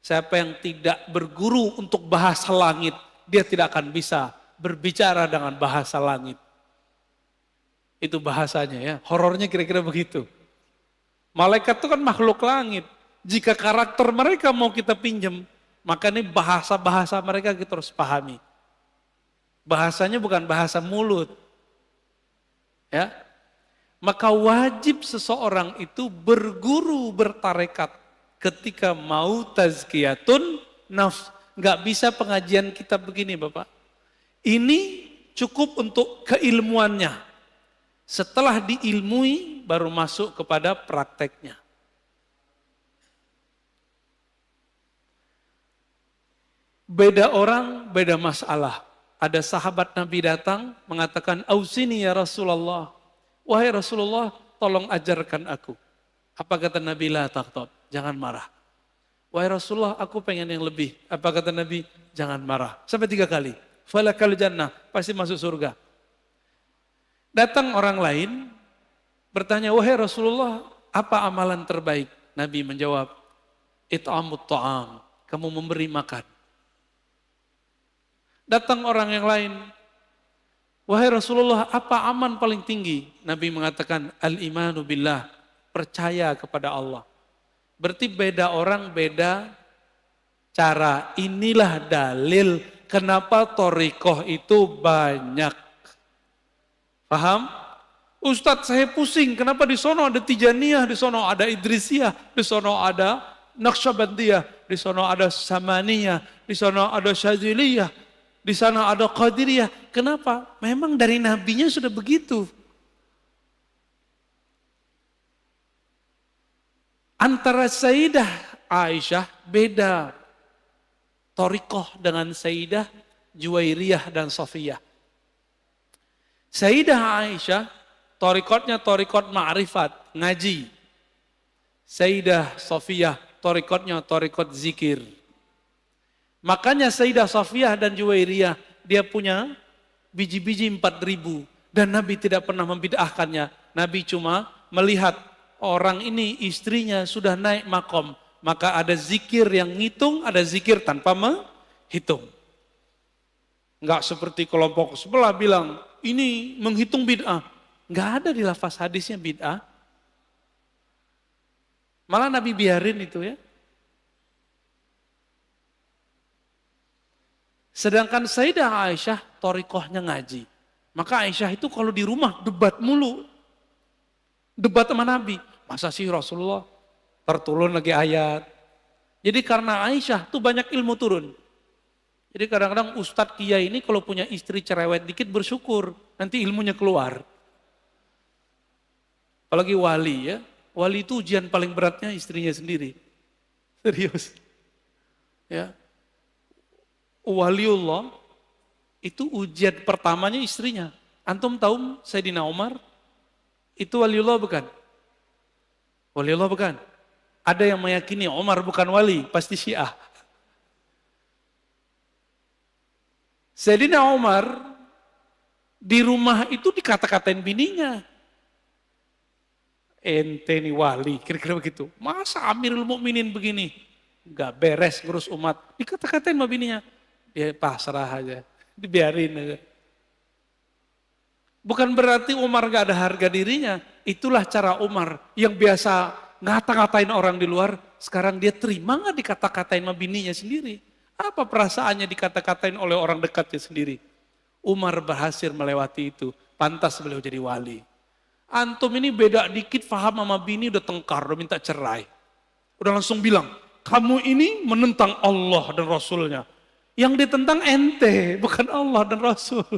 Siapa yang tidak berguru untuk bahasa langit, dia tidak akan bisa berbicara dengan bahasa langit. Itu bahasanya ya, horornya kira-kira begitu. Malaikat itu kan makhluk langit. Jika karakter mereka mau kita pinjam, maka ini bahasa-bahasa mereka kita harus pahami. Bahasanya bukan bahasa mulut. Ya. Maka wajib seseorang itu berguru bertarekat ketika mau tazkiyatun nafs. Enggak bisa pengajian kita begini Bapak. Ini cukup untuk keilmuannya. Setelah diilmui baru masuk kepada prakteknya. Beda orang, beda masalah. Ada sahabat Nabi datang mengatakan, "Ausini ya Rasulullah." Wahai Rasulullah, tolong ajarkan aku. Apa kata Nabi? La taqtab, jangan marah. Wahai Rasulullah, aku pengen yang lebih. Apa kata Nabi? Jangan marah. Sampai 3 kali. Falakal jannah, pasti masuk surga. Datang orang lain bertanya, "Wahai Rasulullah, apa amalan terbaik?" Nabi menjawab, "It'amut ta'am." Kamu memberi makan. Datang orang yang lain. Wahai Rasulullah, apa aman paling tinggi? Nabi mengatakan, al-imanu billah, percaya kepada Allah. Berarti beda orang, beda cara. Inilah dalil kenapa thariqah itu banyak. Paham? Ustadz saya pusing, kenapa di sono ada Tijaniyah, di sono ada Idrisiyah, di sono ada Naqsyabandiyah, di sono ada Samaniyah, di sono ada Syaziliyah. Di sana ada Qadiriyah. Kenapa? Memang dari nabinya sudah begitu. Antara Sayyidah Aisyah beda thariqah dengan Sayyidah Juwairiyah dan Safiyah. Sayyidah Aisyah thariqatnya thariqat ma'rifat, ngaji. Sayyidah Safiyah thariqatnya thariqat zikir. Makanya Sayyidah Safiyah dan Juwairiyah dia punya biji-biji 4.000 dan Nabi tidak pernah membid'ahkannya. Nabi cuma melihat orang ini istrinya sudah naik makom, maka ada zikir yang ngitung, ada zikir tanpa menghitung. Enggak seperti kelompok sebelah bilang ini menghitung bid'ah. Enggak ada di lafaz hadisnya bid'ah. Malah Nabi biarin itu ya. Sedangkan Sayyidah Aisyah thariqahnya ngaji. Maka Aisyah itu kalau di rumah debat mulu. Debat sama Nabi. Masa sih Rasulullah terturun lagi ayat. Jadi karena Aisyah tuh banyak ilmu turun. Jadi kadang-kadang Ustadz Kiai ini kalau punya istri cerewet dikit bersyukur. Nanti ilmunya keluar. Apalagi wali ya. Wali itu ujian paling beratnya istrinya sendiri. Serius. Ya. Waliullah itu ujian pertamanya istrinya. Antum tahu Sayyidina Umar itu waliullah bukan? Waliullah bukan? Ada yang meyakini Umar bukan wali, pasti Syiah. Sayyidina Umar di rumah itu dikata-katain bininya. ente nih wali, kira-kira begitu. Masa Amirul Mukminin begini? Enggak beres ngurus umat. Dikata-katain sama bininya. Dia pasrah aja, dibiarin aja. Bukan berarti Umar gak ada harga dirinya. Itulah cara Umar yang biasa ngata-ngatain orang di luar. Sekarang dia terima gak dikata-katain sama bininya sendiri. Apa perasaannya dikata-katain oleh orang dekatnya sendiri. Umar berhasil melewati itu. Pantas beliau jadi wali. Antum ini beda dikit paham sama bini udah tengkar, udah minta cerai. Udah langsung bilang, kamu ini menentang Allah dan Rasulnya. Yang ditentang ente, bukan Allah dan Rasul.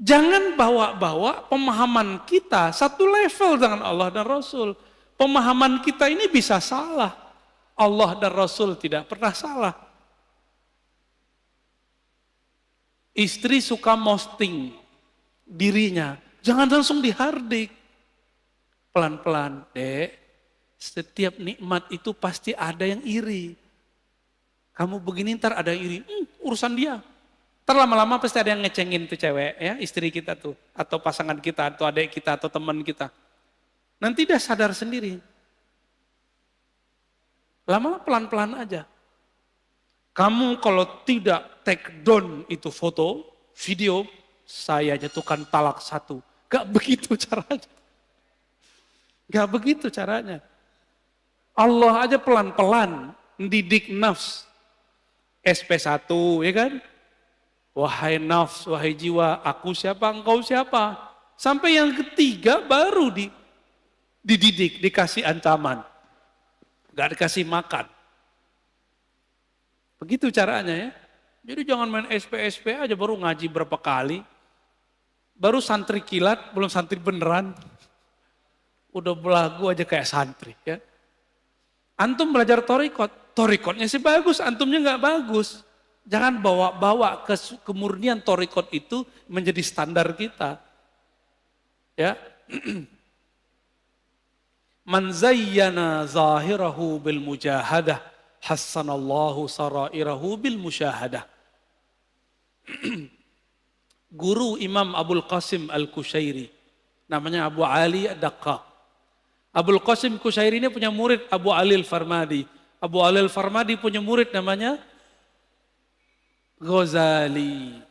Jangan bawa-bawa pemahaman kita satu level dengan Allah dan Rasul. Pemahaman kita ini bisa salah. Allah dan Rasul tidak pernah salah. Istri suka posting dirinya. Jangan langsung dihardik. Pelan-pelan, dek. Setiap nikmat itu pasti ada yang iri. Kamu begini ntar ada yang iri. Urusan dia. Ntar lama-lama pasti ada yang ngecengin tuh cewek, ya, istri kita tuh, atau pasangan kita, atau adik kita, atau teman kita. Nanti dia sadar sendiri. Lama pelan-pelan aja. Kamu kalau tidak take down itu foto, video, saya jatuhkan talak 1. Gak begitu caranya. Gak begitu caranya. Allah aja pelan-pelan mendidik nafs. SP1, ya kan? Wahai nafs, wahai jiwa, aku siapa, engkau siapa. Sampai yang ketiga baru dididik, dikasih ancaman. Gak dikasih makan. Begitu caranya ya. Jadi jangan main SP aja baru ngaji berapa kali. Baru santri kilat, belum santri beneran. Udah belagu aja kayak santri ya. Antum belajar torikotnya sih bagus, antumnya gak bagus. Jangan bawa-bawa kemurnian torikot itu menjadi standar kita. Ya. Man zayyana zahirahu bil mujahadah, hassanallahu sarairahu bil musyahadah. Guru Imam Abul Qasim Al-Kushairi, namanya Abu Ali Ad-Daqqaq. Abul Qasim Kushairi ini punya murid Abu Ali Al-Farmadi. Abu Ali Al-Farmadi punya murid namanya Ghazali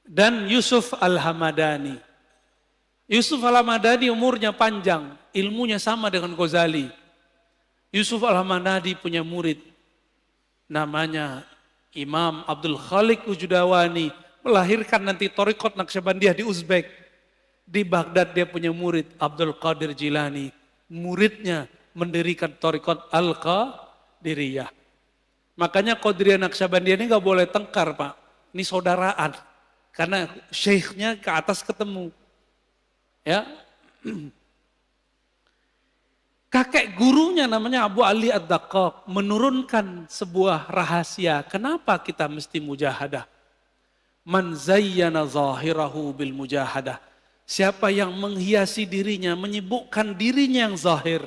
dan Yusuf Al-Hamadani. Yusuf Al-Hamadani umurnya panjang, ilmunya sama dengan Ghazali. Yusuf Al-Hamadani punya murid namanya Imam Abdul Khaliq Ujudawani, melahirkan nanti Thariqat Naqsyabandiyah di Uzbek. Di Baghdad dia punya murid Abdul Qadir Jilani, muridnya mendirikan Thariqat Al-Qadiriyah. Makanya Qadiriyah Naqsyabandiyah ini gak boleh tengkar Pak. Ini saudaraan. Karena syekhnya ke atas ketemu. Ya. Kakek gurunya namanya Abu Ali Ad-Daqqaq menurunkan sebuah rahasia. Kenapa kita mesti mujahadah? Man zayyana zahirahu bil mujahadah. Siapa yang menghiasi dirinya, menyibukkan dirinya yang zahir.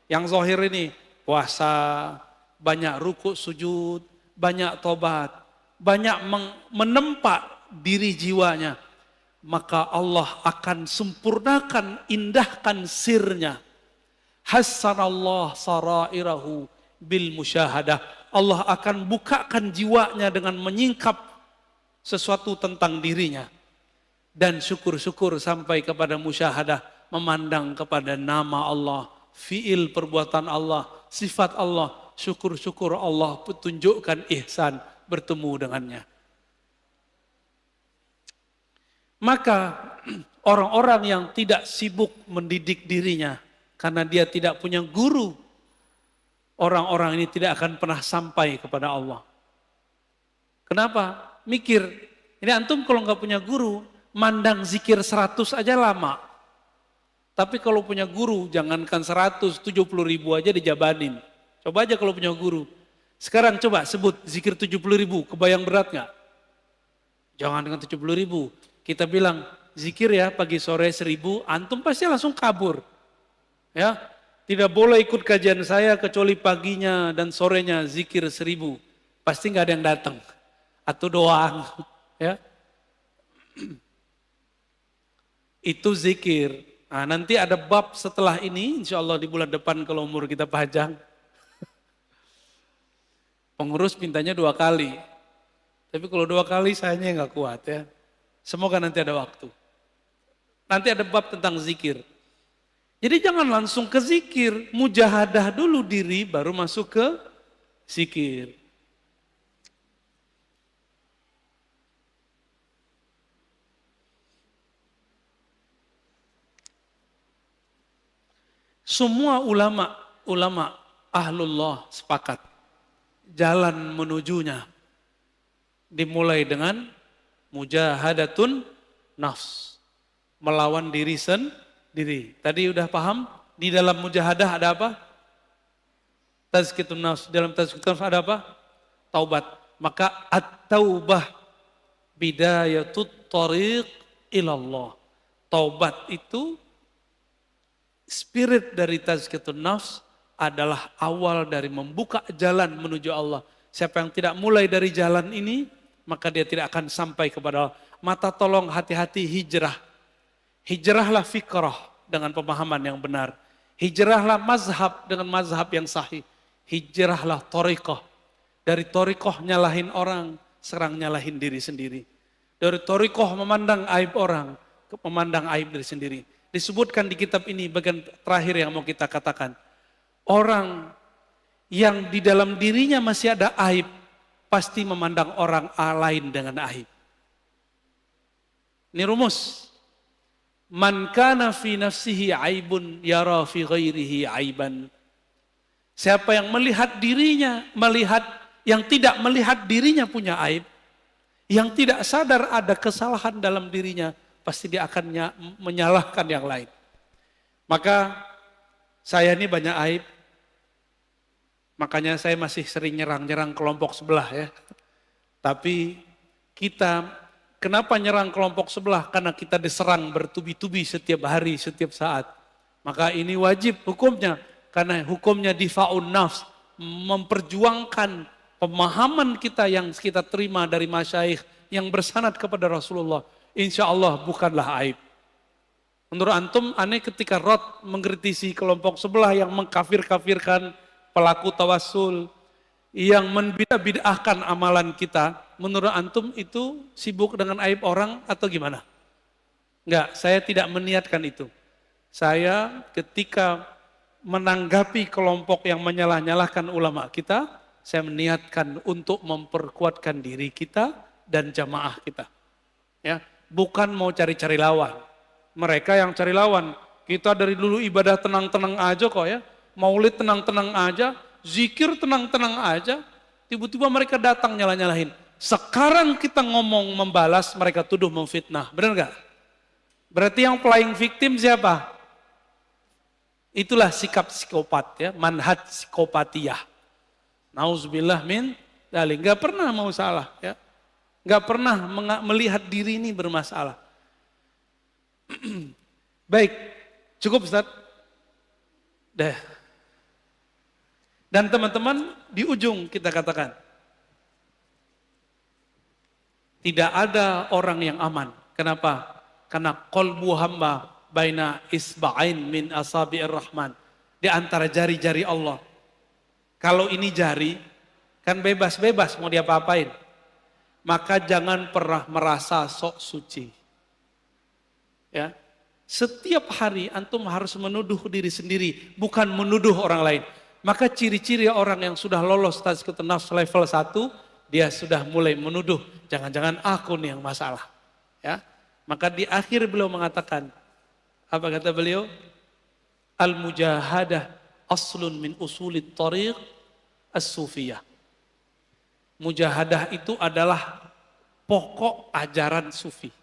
Yang zahir ini puasa, banyak rukuk sujud, banyak tobat, banyak menempa diri jiwanya, maka Allah akan sempurnakan, indahkan sirnya. Hassanallah sarairahu bil musyahadah. Allah akan bukakan jiwanya dengan menyingkap sesuatu tentang dirinya. Dan syukur-syukur sampai kepada musyahadah, memandang kepada nama Allah, fiil perbuatan Allah, sifat Allah. Syukur-syukur Allah tunjukkan ihsan bertemu dengannya. Maka orang-orang yang tidak sibuk mendidik dirinya karena dia tidak punya guru, orang-orang ini tidak akan pernah sampai kepada Allah. Kenapa? Mikir, ini antum kalau nggak punya guru, mandang zikir 100 aja lama. Tapi kalau punya guru, jangankan 170.000 aja dijabanin. Coba aja kalau punya guru. Sekarang coba sebut zikir 70.000, kebayang berat gak? Jangan dengan 70.000. Kita bilang zikir ya pagi sore 1.000, antum pasti langsung kabur. Ya, tidak boleh ikut kajian saya kecuali paginya dan sorenya zikir 1.000. Pasti gak ada yang datang. Atau doang. Ya. Itu zikir. Nah, nanti ada bab setelah ini, insya Allah di bulan depan kalau umur kita panjang. Pengurus mintanya 2 kali. Tapi kalau 2 kali sayanya nggak kuat ya. Semoga nanti ada waktu. Nanti ada bab tentang zikir. Jadi jangan langsung ke zikir, mujahadah dulu diri baru masuk ke zikir. Semua ulama ahlullah sepakat. Jalan menujunya dimulai dengan mujahadatun nafs. Melawan diri sendiri. Tadi udah paham? Di dalam mujahadah ada apa? Tazkiyatun nafs. Dalam tazkiyatun nafs ada apa? Taubat. Maka at-taubah bidayatut tariq ilallah. Taubat itu spirit dari tazkiyatun nafs adalah awal dari membuka jalan menuju Allah. Siapa yang tidak mulai dari jalan ini, maka dia tidak akan sampai kepada Allah. Mata tolong hati-hati hijrah. Hijrahlah fikrah dengan pemahaman yang benar. Hijrahlah mazhab dengan mazhab yang sahih. Hijrahlah thariqah. Dari thariqah nyalahin orang, sekarang nyalahin diri sendiri. Dari thariqah memandang aib orang, memandang aib diri sendiri. Disebutkan di kitab ini bagian terakhir yang mau kita katakan. Orang yang di dalam dirinya masih ada aib, pasti memandang orang lain dengan aib. Ini rumus. Man kana fi nafsihi aibun yara fi ghairihi aiban. Siapa yang melihat dirinya, yang tidak melihat dirinya punya aib, yang tidak sadar ada kesalahan dalam dirinya, pasti dia akan menyalahkan yang lain. Maka saya ini banyak aib, makanya saya masih sering nyerang-nyerang kelompok sebelah ya. Tapi kita kenapa nyerang kelompok sebelah? Karena kita diserang bertubi-tubi setiap hari, setiap saat. Maka ini wajib hukumnya. Karena hukumnya difa'un nafs. Memperjuangkan pemahaman kita yang kita terima dari masyaikh yang bersanad kepada Rasulullah. Insya Allah bukanlah aib. Menurut antum, aneh ketika Rod mengkritisi kelompok sebelah yang mengkafir-kafirkan pelaku tawassul, yang membid'ahkan amalan kita, menurut antum itu sibuk dengan aib orang atau gimana? Enggak, saya tidak meniatkan itu. Saya ketika menanggapi kelompok yang menyalah-nyalahkan ulama kita, saya meniatkan untuk memperkuatkan diri kita dan jamaah kita. Ya, bukan mau cari-cari lawan. Mereka yang cari lawan. Kita dari dulu ibadah tenang-tenang aja kok ya. Maulid tenang-tenang aja. Zikir tenang-tenang aja, tiba-tiba mereka datang nyalah-nyalahin. Sekarang kita ngomong membalas, mereka tuduh memfitnah. Benar gak? Berarti yang playing victim siapa? Itulah sikap psikopat ya, manhaj psikopatiyah. Nauzubillah min dzalik. Gak pernah mau salah ya. Gak pernah melihat diri ini bermasalah. Baik, cukup Ustaz? Dah. Dan teman-teman di ujung kita katakan, tidak ada orang yang aman. Kenapa? Karena qalbu hamba baina isba'ain min asabi'ir rahman. Di antara jari-jari Allah. Kalau ini jari, kan bebas-bebas mau diapa-apain. Maka jangan pernah merasa sok suci. Ya. Setiap hari antum harus menuduh diri sendiri, bukan menuduh orang lain. Maka ciri-ciri orang yang sudah lolos tazkiyatun nafs level 1, dia sudah mulai menuduh, jangan-jangan aku nih yang masalah. Ya. Maka di akhir beliau mengatakan, apa kata beliau? Al-mujahadah aslun min usulit tariq as-sufiyah. Mujahadah itu adalah pokok ajaran sufi.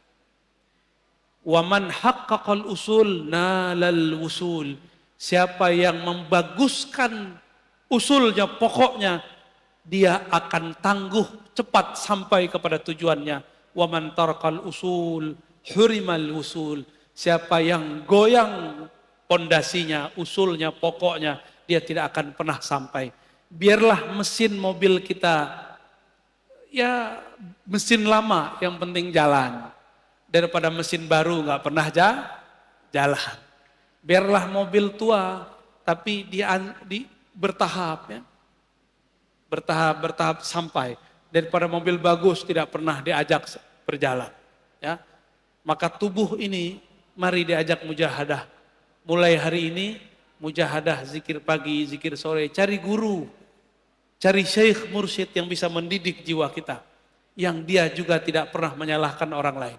Wa man haqqaqal usul nalal wusul. Siapa yang membaguskan usulnya, pokoknya, dia akan tangguh cepat sampai kepada tujuannya. Wa man tarqal usul hurimal usul. Siapa yang goyang pondasinya, usulnya, pokoknya, dia tidak akan pernah sampai. Biarlah mesin mobil kita, ya mesin lama yang penting jalan. Daripada mesin baru nggak pernah jalan. Biarlah mobil tua, tapi bertahap ya. Bertahap sampai. Daripada mobil bagus tidak pernah diajak berjalan. Ya. Maka tubuh ini mari diajak mujahadah. Mulai hari ini mujahadah, zikir pagi, zikir sore, cari guru. Cari syekh mursyid yang bisa mendidik jiwa kita. Yang dia juga tidak pernah menyalahkan orang lain.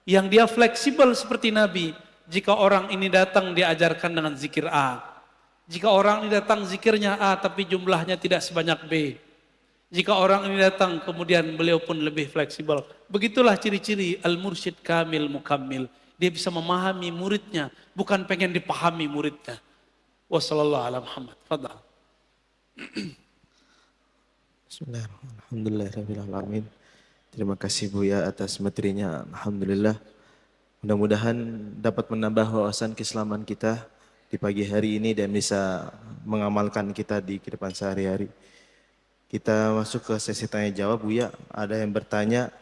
Yang dia fleksibel seperti Nabi. Jika orang ini datang diajarkan dengan zikir A. Jika orang ini datang zikirnya A tapi jumlahnya tidak sebanyak B. Jika orang ini datang kemudian beliau pun lebih fleksibel. Begitulah ciri-ciri al-mursyid kamil mukammil. Dia bisa memahami muridnya, bukan pengen dipahami muridnya. Wassallallahu ala Muhammad. Fadhal. Bismillahirrahmanirrahim. Alhamdulillahirrahmanirrahim. Terima kasih Buya atas materinya. Alhamdulillah. Mudah-mudahan dapat menambah wawasan keislaman kita di pagi hari ini dan bisa mengamalkan kita di kehidupan sehari-hari. Kita masuk ke sesi tanya jawab, Buya. Ada yang bertanya,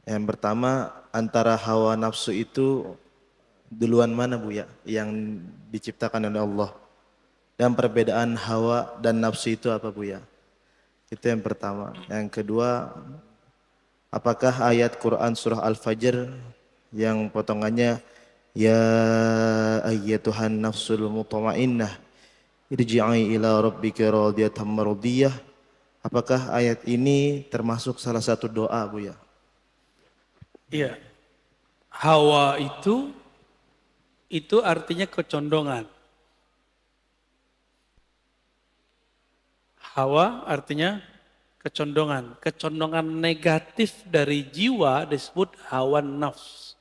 yang pertama, antara hawa nafsu itu duluan mana, Buya, yang diciptakan oleh Allah? Dan perbedaan hawa dan nafsu itu apa, Buya? Itu yang pertama. Yang kedua, apakah ayat Quran surah Al-Fajr yang potongannya ya ayyatuhan nafsul mutmainnah irji'i ila rabbika radiyatan mardiyah, apakah ayat ini termasuk salah satu doa, Buya? Iya. Hawa itu artinya kecondongan. Hawa artinya kecondongan. Kecondongan negatif dari jiwa disebut hawa nafs.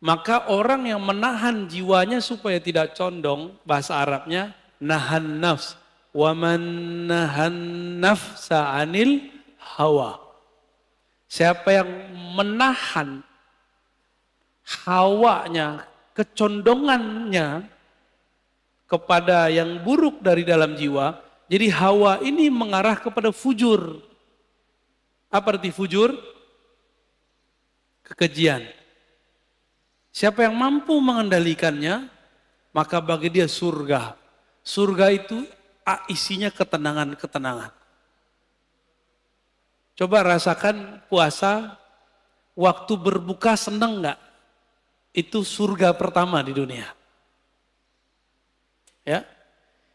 Maka orang yang menahan jiwanya supaya tidak condong, bahasa Arabnya nahan nafs. Wa man nahan nafsa anil hawa. Siapa yang menahan hawanya, kecondongannya kepada yang buruk dari dalam jiwa. Jadi hawa ini mengarah kepada fujur. Apa arti fujur? Kekejian. Siapa yang mampu mengendalikannya, maka bagi dia surga. Surga itu isinya ketenangan-ketenangan. Coba rasakan puasa, waktu berbuka senang enggak? Itu surga pertama di dunia. Ya.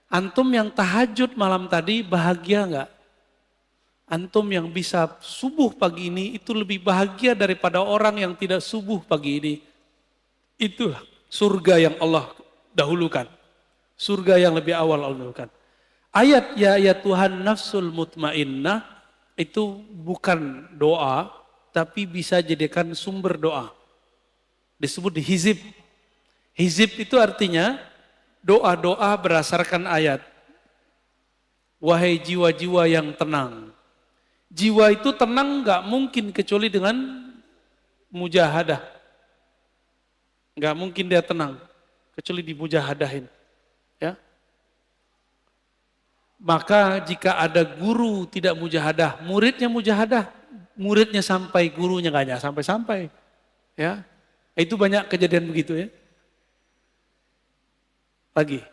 Antum yang tahajud malam tadi bahagia enggak? Antum yang bisa subuh pagi ini itu lebih bahagia daripada orang yang tidak subuh pagi ini. Itulah surga yang Allah dahulukan. Surga yang lebih awal Allah dahulukan. Ayat ya Tuhan nafsul mutmainnah itu bukan doa, tapi bisa jadikan sumber doa. Disebut hizib. Hizib itu artinya doa-doa berdasarkan ayat. Wahai jiwa-jiwa yang tenang. Jiwa itu tenang nggak mungkin kecuali dengan mujahadah. Nggak mungkin dia tenang kecuali dimujahadahin. Ya. Maka jika ada guru tidak mujahadah, muridnya sampai, gurunya nggak sampai-sampai. Ya. Itu banyak kejadian begitu ya. Lagi.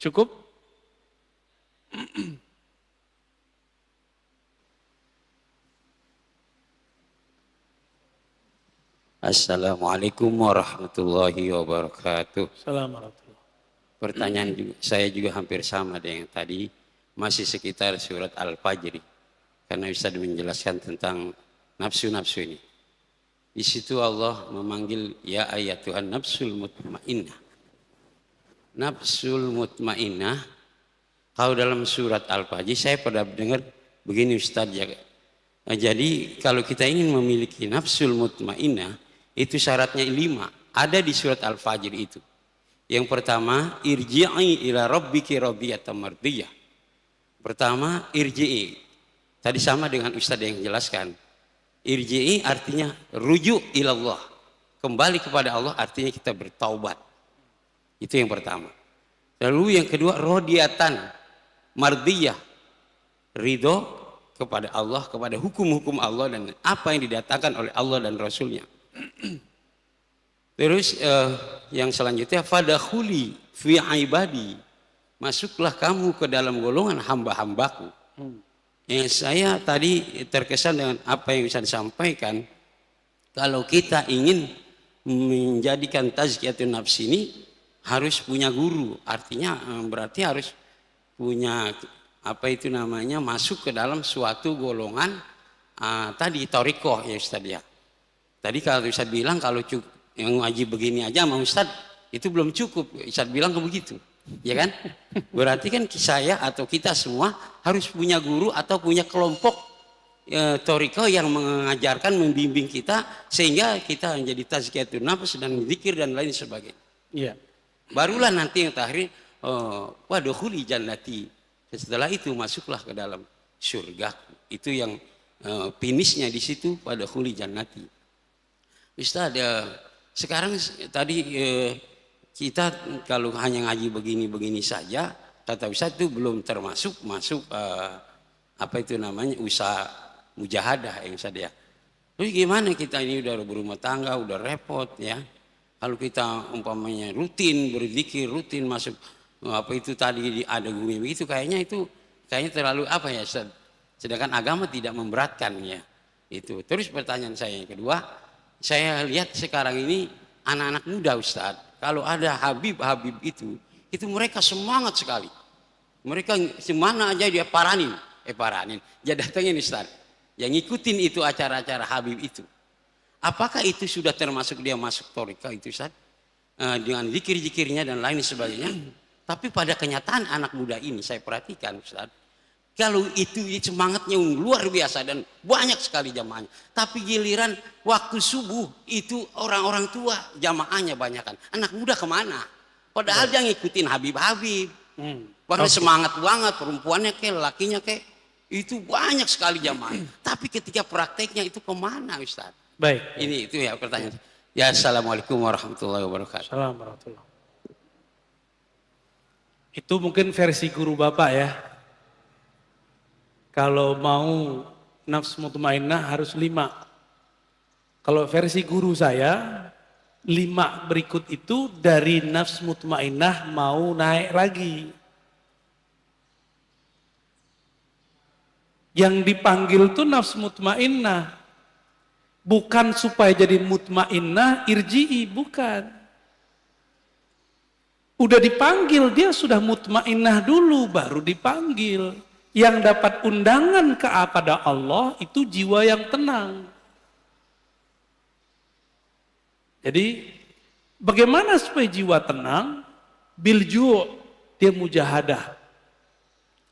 Cukup? Assalamualaikum warahmatullahi wabarakatuh. Assalamualaikum. Pertanyaan saya juga hampir sama dengan tadi, masih sekitar surat Al-Fajr, karena bisa menjelaskan tentang nafsu-nafsu ini. Di situ Allah memanggil ya ayyatuhan nafsul mutmainnah. Nafsul mutmainnah, kalau dalam surat Al-Fajr saya pernah dengar begini Ustaz ya. Nah, jadi kalau kita ingin memiliki nafsul mutmainnah, itu syaratnya 5, ada di surat Al-Fajr itu. Yang pertama, irji'i ila rabbiki radiyatan mardiyah. Pertama, irji'i. Tadi sama dengan Ustaz yang jelaskan. Irji'i artinya rujuk ilallah. Kembali kepada Allah artinya kita bertaubat. Itu yang pertama. Lalu yang kedua, radiyatan mardiyah. Ridho kepada Allah, kepada hukum-hukum Allah dan apa yang didatangkan oleh Allah dan Rasulnya. Terus yang selanjutnya fadakhuli fi ibadi, masuklah kamu ke dalam golongan hamba-hambaku. Saya tadi terkesan dengan apa yang bisa disampaikan. Kalau kita ingin menjadikan tazkiyatun nafs ini harus punya guru, artinya berarti harus punya apa itu namanya, masuk ke dalam suatu golongan tadi torikoh ya Ustaz ya. Tadi kalau Ustaz bilang kalau yang ngaji begini aja sama Ustaz itu belum cukup, Ustaz bilang begitu, ya kan? Berarti kan saya atau kita semua harus punya guru atau punya kelompok toriko yang mengajarkan, membimbing kita sehingga kita menjadi tazkiyatun nafs dan zikir dan lain sebagainya. Iya. Barulah nanti yang terakhir wadukhuli jannati. Setelah itu masuklah ke dalam surga. Itu yang finishnya di situ, wadukhuli jannati. Ustaz, sekarang tadi kita kalau hanya ngaji begini-begini saja, kata Ustaz itu belum termasuk apa itu namanya usaha mujahadah ya Ustaz ya. Terus gimana kita ini udah berumah tangga, udah repot ya. Kalau kita umpamanya rutin berzikir, rutin masuk apa itu tadi ada gumi begitu, kayaknya terlalu apa ya Ustaz. Sedangkan agama tidak memberatkan ya. Itu. Terus pertanyaan saya yang kedua, saya lihat sekarang ini anak-anak muda Ustaz, kalau ada Habib itu mereka semangat sekali. Mereka semana aja dia paranin. Dia datangin Ustaz. Yang ngikutin itu acara-acara Habib itu. Apakah itu sudah termasuk dia masuk torika itu Ustaz? Dengan zikir-zikirnya dan lain sebagainya. Tapi pada kenyataan anak muda ini saya perhatikan Ustaz, kalau itu semangatnya luar biasa dan banyak sekali jamaahnya. Tapi giliran waktu subuh itu orang-orang tua jamaahnya banyakan. Anak muda kemana? Padahal dia ngikutin Habib-Habib. Bahkan semangat banget, perempuannya kayak, lakinya kayak. Itu banyak sekali jamaah. Tapi ketika prakteknya itu kemana Ustaz? Baik. Ini itu ya pertanyaan. Ya, assalamualaikum warahmatullahi wabarakatuh. Assalamualaikum warahmatullahi wabarakatuh. Itu mungkin versi guru Bapak ya. Kalau mau nafs mutmainnah harus 5. Kalau versi guru saya, 5 berikut itu dari nafs mutmainnah mau naik lagi. Yang dipanggil tuh nafs mutmainnah. Bukan supaya jadi mutmainnah irji'i, bukan. Udah dipanggil, dia sudah mutmainnah dulu, baru dipanggil. Yang dapat undangan kepada Allah itu jiwa yang tenang. Jadi bagaimana supaya jiwa tenang? Bilju' dia mujahadah.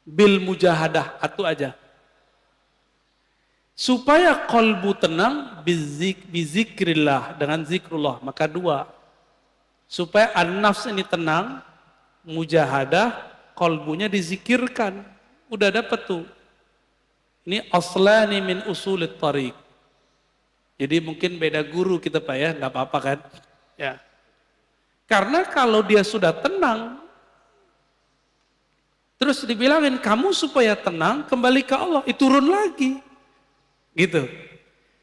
Bil mujahadah, itu aja. Supaya qalbu tenang bizikrillah, dengan zikrullah. Maka 2. Supaya an-nafs ini tenang, mujahadah, qalbunya dizikirkan. Udah dapat tuh. Ini aslani min usulit tariq. Jadi mungkin beda guru kita Pak ya, nggak apa-apa kan? Ya. Karena kalau dia sudah tenang, terus dibilangin kamu supaya tenang kembali ke Allah, turun lagi. Gitu.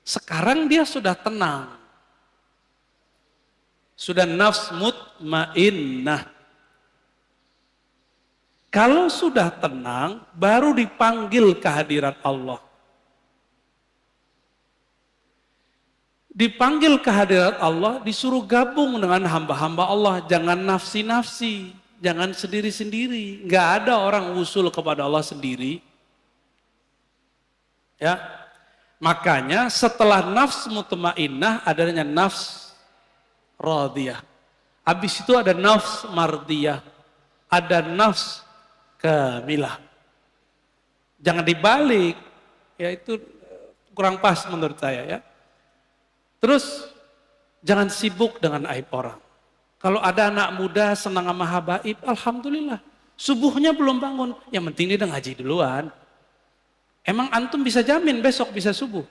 Sekarang dia sudah tenang. Sudah nafs mutmainnah. Kalau sudah tenang, baru dipanggil kehadirat Allah. Dipanggil kehadirat Allah, disuruh gabung dengan hamba-hamba Allah. Jangan nafsi-nafsi, jangan sendiri-sendiri. Nggak ada orang usul kepada Allah sendiri. Ya, makanya setelah nafs mutmainnah adanya nafs radiyah. Habis itu ada nafs mardiyah, ada nafs kamilah. Jangan dibalik, ya itu kurang pas menurut saya ya. Terus jangan sibuk dengan aib orang. Kalau ada anak muda senang sama habaib, alhamdulillah. Subuhnya belum bangun, yang penting dia udah ngaji duluan. Emang antum bisa jamin besok bisa subuh?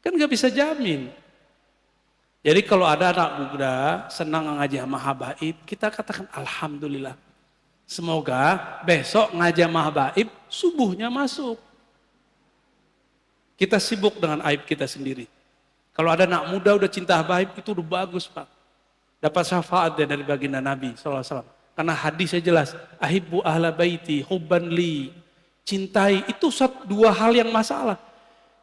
Kan gak bisa jamin. Jadi kalau ada anak muda senang ngaji sama habaib, kita katakan alhamdulillah. Semoga besok ngaji sama habaib subuhnya masuk. Kita sibuk dengan aib kita sendiri. Kalau ada anak muda udah cinta habaib, itu udah bagus Pak. Dapat syafaat dari baginda Nabi SAW. Karena hadisnya jelas, ahibbu ahla baiti, hubban li. Cintai, itu dua hal yang masalah.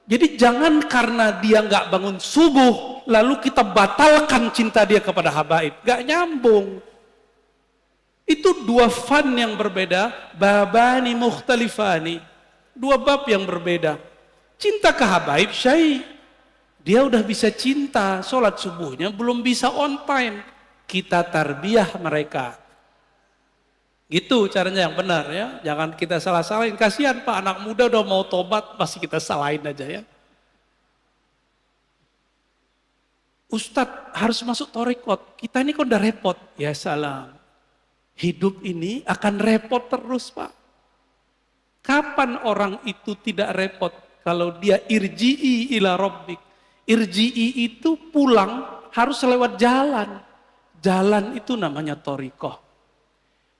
Jadi jangan karena dia nggak bangun subuh, lalu kita batalkan cinta dia kepada habaib. Gak nyambung. Itu dua fan yang berbeda, babani mukhtalifani. Dua bab yang berbeda. Cinta ke habaib, syai. Dia udah bisa cinta, sholat subuhnya belum bisa on time. Kita tarbiyah mereka. Gitu caranya yang benar ya. Jangan kita salah-salahin. Kasihan Pak, anak muda udah mau tobat, pasti kita salahin aja ya. Ustadz harus masuk torikot. Kita ini kok udah repot. Ya salam. Hidup ini akan repot terus Pak. Kapan orang itu tidak repot? Kalau dia irji'i ila rabbik. Irji'i itu pulang harus lewat jalan. Jalan itu namanya torikoh.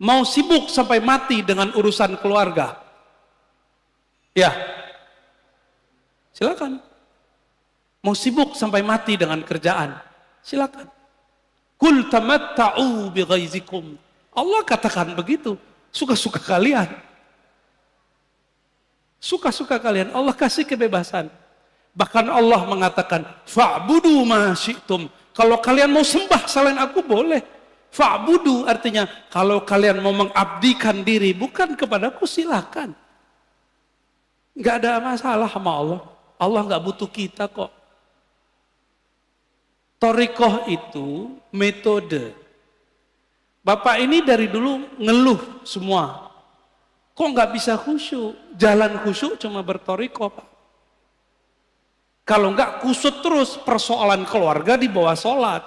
Mau sibuk sampai mati dengan urusan keluarga? Ya, silakan. Mau sibuk sampai mati dengan kerjaan? Silakan. Kul tamatta'u bighaizikum. Allah katakan begitu. Suka-suka kalian. Suka-suka kalian. Allah kasih kebebasan. Bahkan Allah mengatakan, fa'budu ma syi'tum. Kalau kalian mau sembah selain aku boleh. Fa'budu artinya kalau kalian mau mengabdikan diri bukan kepadaku silakan. Enggak ada masalah sama Allah. Allah enggak butuh kita kok. Torikoh itu metode. Bapak ini dari dulu ngeluh semua. Kok enggak bisa khusyuk? Jalan khusyuk cuma bertorikoh Pak. Kalau enggak kusut terus persoalan keluarga di bawah sholat.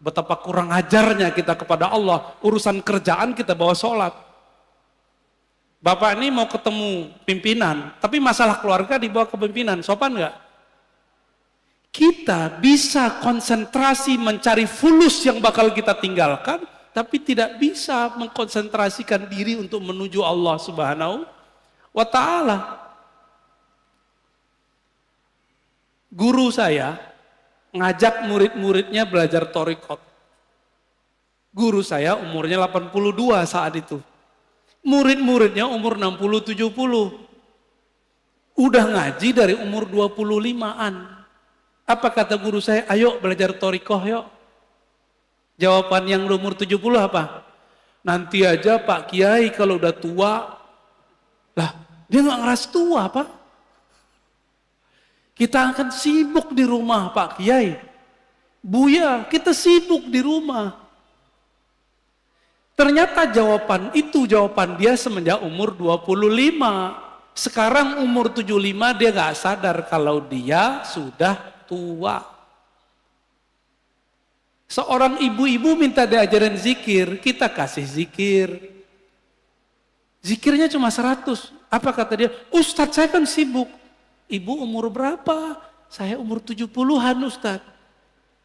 Betapa kurang ajarnya kita kepada Allah. Urusan kerjaan kita bawa sholat. Bapak ini mau ketemu pimpinan. Tapi masalah keluarga dibawa ke pimpinan. Sopan enggak? Kita bisa konsentrasi mencari fulus yang bakal kita tinggalkan. Tapi tidak bisa mengkonsentrasikan diri untuk menuju Allah Subhanahu wa ta'ala. Guru saya ngajak murid-muridnya belajar torikot. Guru saya umurnya 82 saat itu. Murid-muridnya umur 60-70. Udah ngaji dari umur 25-an. Apa kata guru saya? Ayo belajar torikoh yuk. Jawaban yang umur 70 apa? Nanti aja Pak Kiai kalau udah tua. Lah dia gak ngeras tua Pak. Kita akan sibuk di rumah Pak Kiai. Buya, kita sibuk di rumah. Ternyata jawaban dia semenjak umur 25. Sekarang umur 75 dia gak sadar kalau dia sudah tua. Seorang ibu-ibu minta diajarin zikir, kita kasih zikir. Zikirnya cuma 100. Apa kata dia? Ustadz saya kan sibuk. Ibu umur berapa? Saya umur 70-an Ustadz.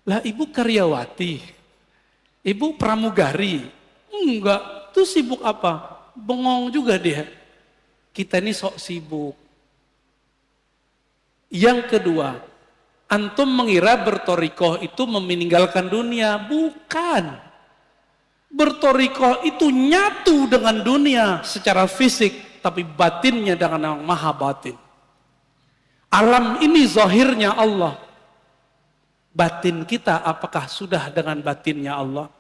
Lah ibu karyawati. Ibu pramugari. Enggak, itu sibuk apa? Bengong juga dia. Kita ini sok sibuk. Yang kedua, antum mengira bertorikoh itu meninggalkan dunia. Bukan. Bertorikoh itu nyatu dengan dunia secara fisik. Tapi batinnya dengan yang maha batin. Alam ini zahirnya Allah. Batin kita apakah sudah dengan batinnya Allah?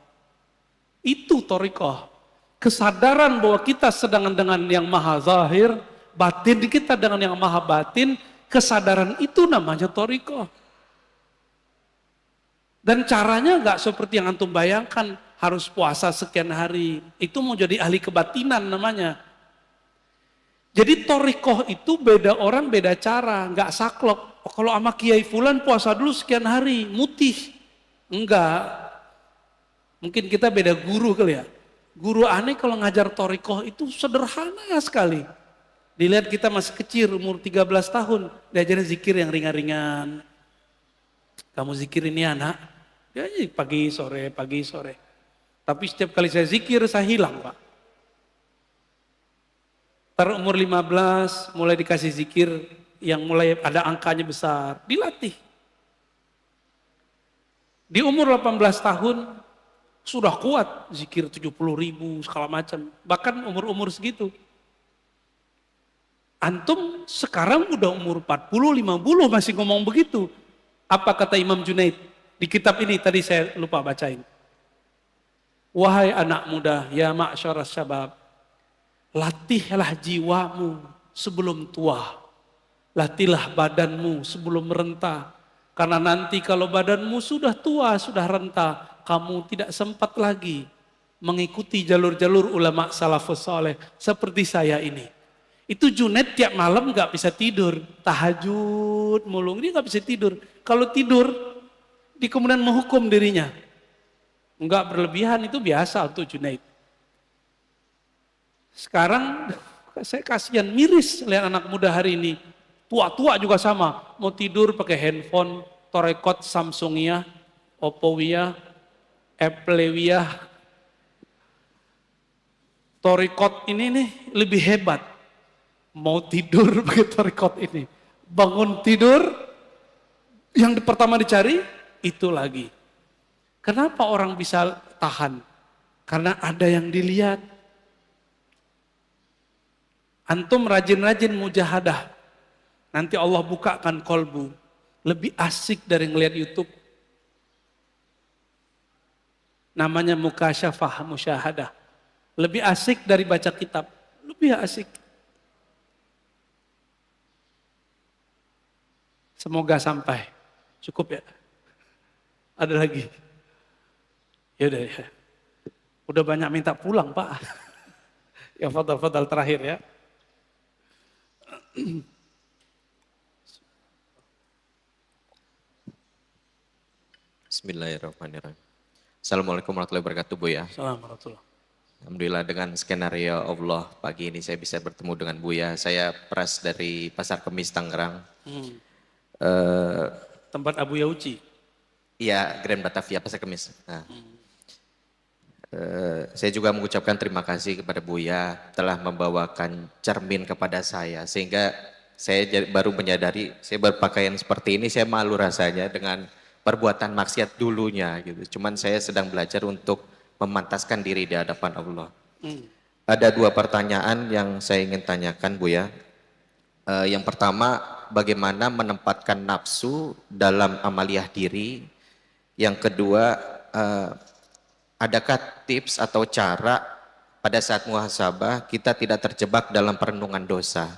Itu torikoh. Kesadaran bahwa kita sedang dengan yang maha zahir, batin kita dengan yang maha batin, kesadaran itu namanya torikoh. Dan caranya nggak seperti yang antum bayangkan, harus puasa sekian hari. Itu mau jadi ahli kebatinan namanya. Jadi torikoh itu beda orang beda cara, nggak saklek. Oh, kalau sama Kiai Fulan puasa dulu sekian hari, mutih. Enggak. Mungkin kita beda guru kali ya. Guru aneh kalau ngajar torikoh itu sederhana sekali. Dilihat kita masih kecil, umur 13 tahun, diajarin zikir yang ringan-ringan. Kamu zikir ini anak, ya pagi sore. Tapi setiap kali saya zikir, saya hilang Pak. Umur 15 mulai dikasih zikir yang mulai ada angkanya besar, dilatih. Di umur 18 tahun sudah kuat, zikir 70.000 segala macam. Bahkan umur-umur segitu. Antum sekarang udah umur 40, 50 masih ngomong begitu. Apa kata Imam Junaid? Di kitab ini tadi saya lupa bacain. Wahai anak muda, ya ma'syaras syabab, latihlah jiwamu sebelum tua. Latihlah badanmu sebelum renta. Karena nanti kalau badanmu sudah tua, sudah renta, kamu tidak sempat lagi mengikuti jalur-jalur ulama salafus soleh seperti saya ini. Itu Junaid tiap malam gak bisa tidur, tahajud mulu, dia gak bisa tidur. Kalau tidur, dia kemudian menghukum dirinya. Enggak berlebihan, itu biasa untuk Junaid. Sekarang saya kasihan, miris lihat anak muda hari ini. Tua-tua juga sama, mau tidur pakai handphone, Torekot Samsungia, Oppoia, Applewia. Torekot ini nih lebih hebat. Mau tidur pakai Torekot ini. Bangun tidur, yang pertama dicari, itu lagi. Kenapa orang bisa tahan? Karena ada yang dilihat. Antum rajin-rajin mujahadah. Nanti Allah bukakan kolbu. Lebih asik dari ngelihat YouTube. Namanya mukasyafah, musyahadah. Lebih asik dari baca kitab. Lebih asik. Semoga sampai. Cukup ya? Ada lagi? Yaudah ya. Udah banyak minta pulang Pak. Ya fadal terakhir ya. Bismillahirrahmanirrahim. Assalamualaikum warahmatullahi wabarakatuh Buya. Assalamualaikum. Alhamdulillah dengan skenario Allah pagi ini saya bisa bertemu dengan Buya. Saya Pras dari Pasar Kemis Tangerang. Tempat Abu Yauci. Iya, Grand Batavia Pasar Kemis. Nah, saya juga mengucapkan terima kasih kepada Buya telah membawakan cermin kepada saya sehingga saya baru menyadari saya berpakaian seperti ini saya malu rasanya dengan perbuatan maksiat dulunya gitu. Cuman saya sedang belajar untuk memantaskan diri di hadapan Allah. Ada dua pertanyaan yang saya ingin tanyakan Buya. Yang pertama, bagaimana menempatkan nafsu dalam amaliyah diri? Yang kedua, adakah tips atau cara pada saat muhasabah kita tidak terjebak dalam perenungan dosa?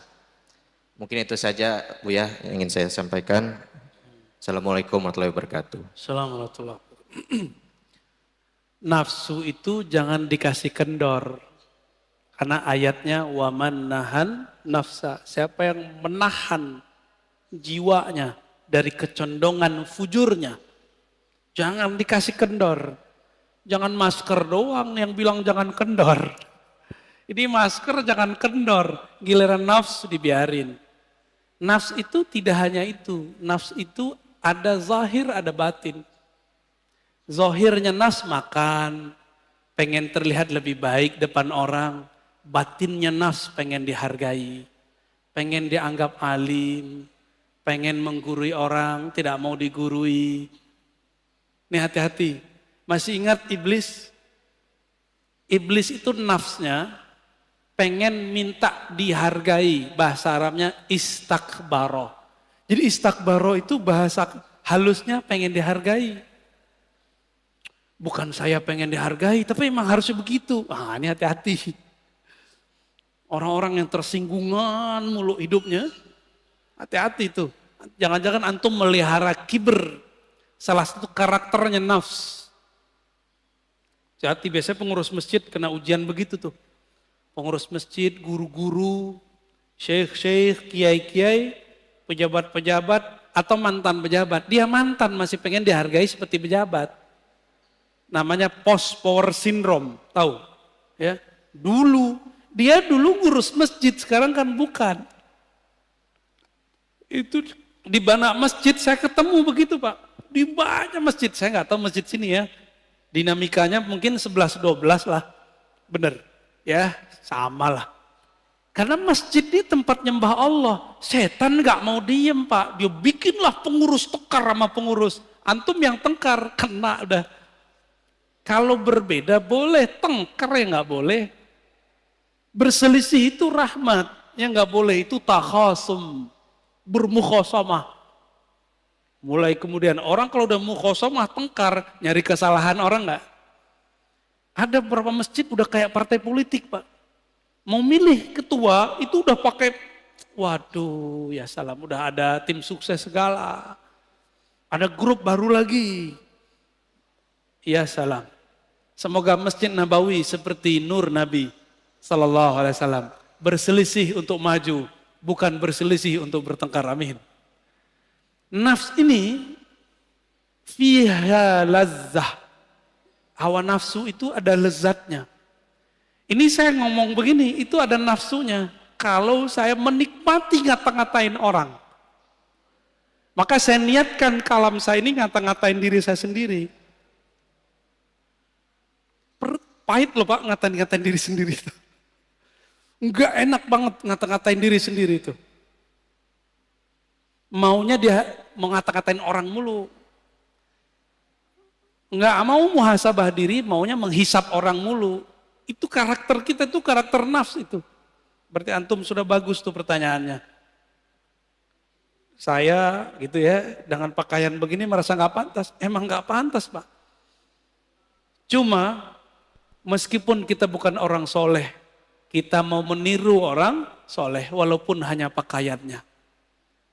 Mungkin itu saja Buya yang ingin saya sampaikan. Assalamualaikum warahmatullahi wabarakatuh. Assalamualaikum. Nafsu itu jangan dikasih kendor. Karena ayatnya waman nahan nafsa. Siapa yang menahan jiwanya dari kecondongan fujurnya. Jangan dikasih kendor. Jangan masker doang yang bilang jangan kendor. Ini masker jangan kendor. Giliran nafsu dibiarin. Nafs itu tidak hanya itu. Nafs itu ada zahir, ada batin. Zahirnya nafs makan, pengen terlihat lebih baik depan orang. Batinnya nafs pengen dihargai, pengen dianggap alim, pengen menggurui orang, tidak mau digurui. Ini hati-hati. Masih ingat iblis? Iblis itu nafsnya pengen minta dihargai. Bahasa Arabnya istakbaro. Jadi istakbaro itu bahasa halusnya pengen dihargai. Bukan saya pengen dihargai, tapi emang harusnya begitu. Ah, ini hati-hati. Orang-orang yang tersinggungan mulu hidupnya, hati-hati tuh. Jangan-jangan antum melihara kiber, salah satu karakternya nafs. Hati biasanya pengurus masjid kena ujian begitu tuh. Pengurus masjid, guru-guru, syekh-syekh, kiai-kiai, pejabat-pejabat, atau mantan pejabat. Dia mantan masih pengen dihargai seperti pejabat. Namanya post power syndrome, tahu? Ya, dia dulu ngurus masjid, sekarang kan bukan. Itu di banyak masjid saya ketemu begitu Pak. Di banyak masjid, saya nggak tahu masjid sini ya. Dinamikanya mungkin 11-12 lah, bener. Ya, sama lah. Karena masjid ini tempat nyembah Allah. Setan nggak mau diem Pak. Dia bikinlah pengurus tekar sama pengurus. Antum yang tengkar, kena udah. Kalau berbeda boleh, tengkar ya nggak boleh. Berselisih itu rahmat. Yang nggak boleh itu takhasum. Bermukhosamah. Mulai kemudian orang kalau udah mukhosamah tengkar, nyari kesalahan orang nggak? Ada beberapa masjid udah kayak partai politik Pak. Mau milih ketua itu udah pakai, waduh ya salam, udah ada tim sukses segala. Ada grup baru lagi. Ya salam. Semoga Masjid Nabawi seperti Nur Nabi Sallallahu Alaihi Wasallam berselisih untuk maju, bukan berselisih untuk bertengkar. Amin. Nafs ini fiha lazzah. Hawa nafsu itu ada lezatnya. Ini saya ngomong begini, itu ada nafsunya. Kalau saya menikmati ngata-ngatain orang, maka saya niatkan kalam saya ini ngata-ngatain diri saya sendiri. Pahit loh Pak ngata-ngatain diri sendiri itu. Enggak enak banget ngata-ngatain diri sendiri itu. Maunya dia mau ngata-ngatain orang mulu. Enggak mau muhasabah diri, maunya menghisap orang mulu. Itu karakter kita, itu karakter nafs itu. Berarti antum sudah bagus tuh pertanyaannya. Saya gitu ya, dengan pakaian begini merasa nggak pantas. Emang nggak pantas Pak. Cuma meskipun kita bukan orang soleh, kita mau meniru orang soleh walaupun hanya pakaiannya.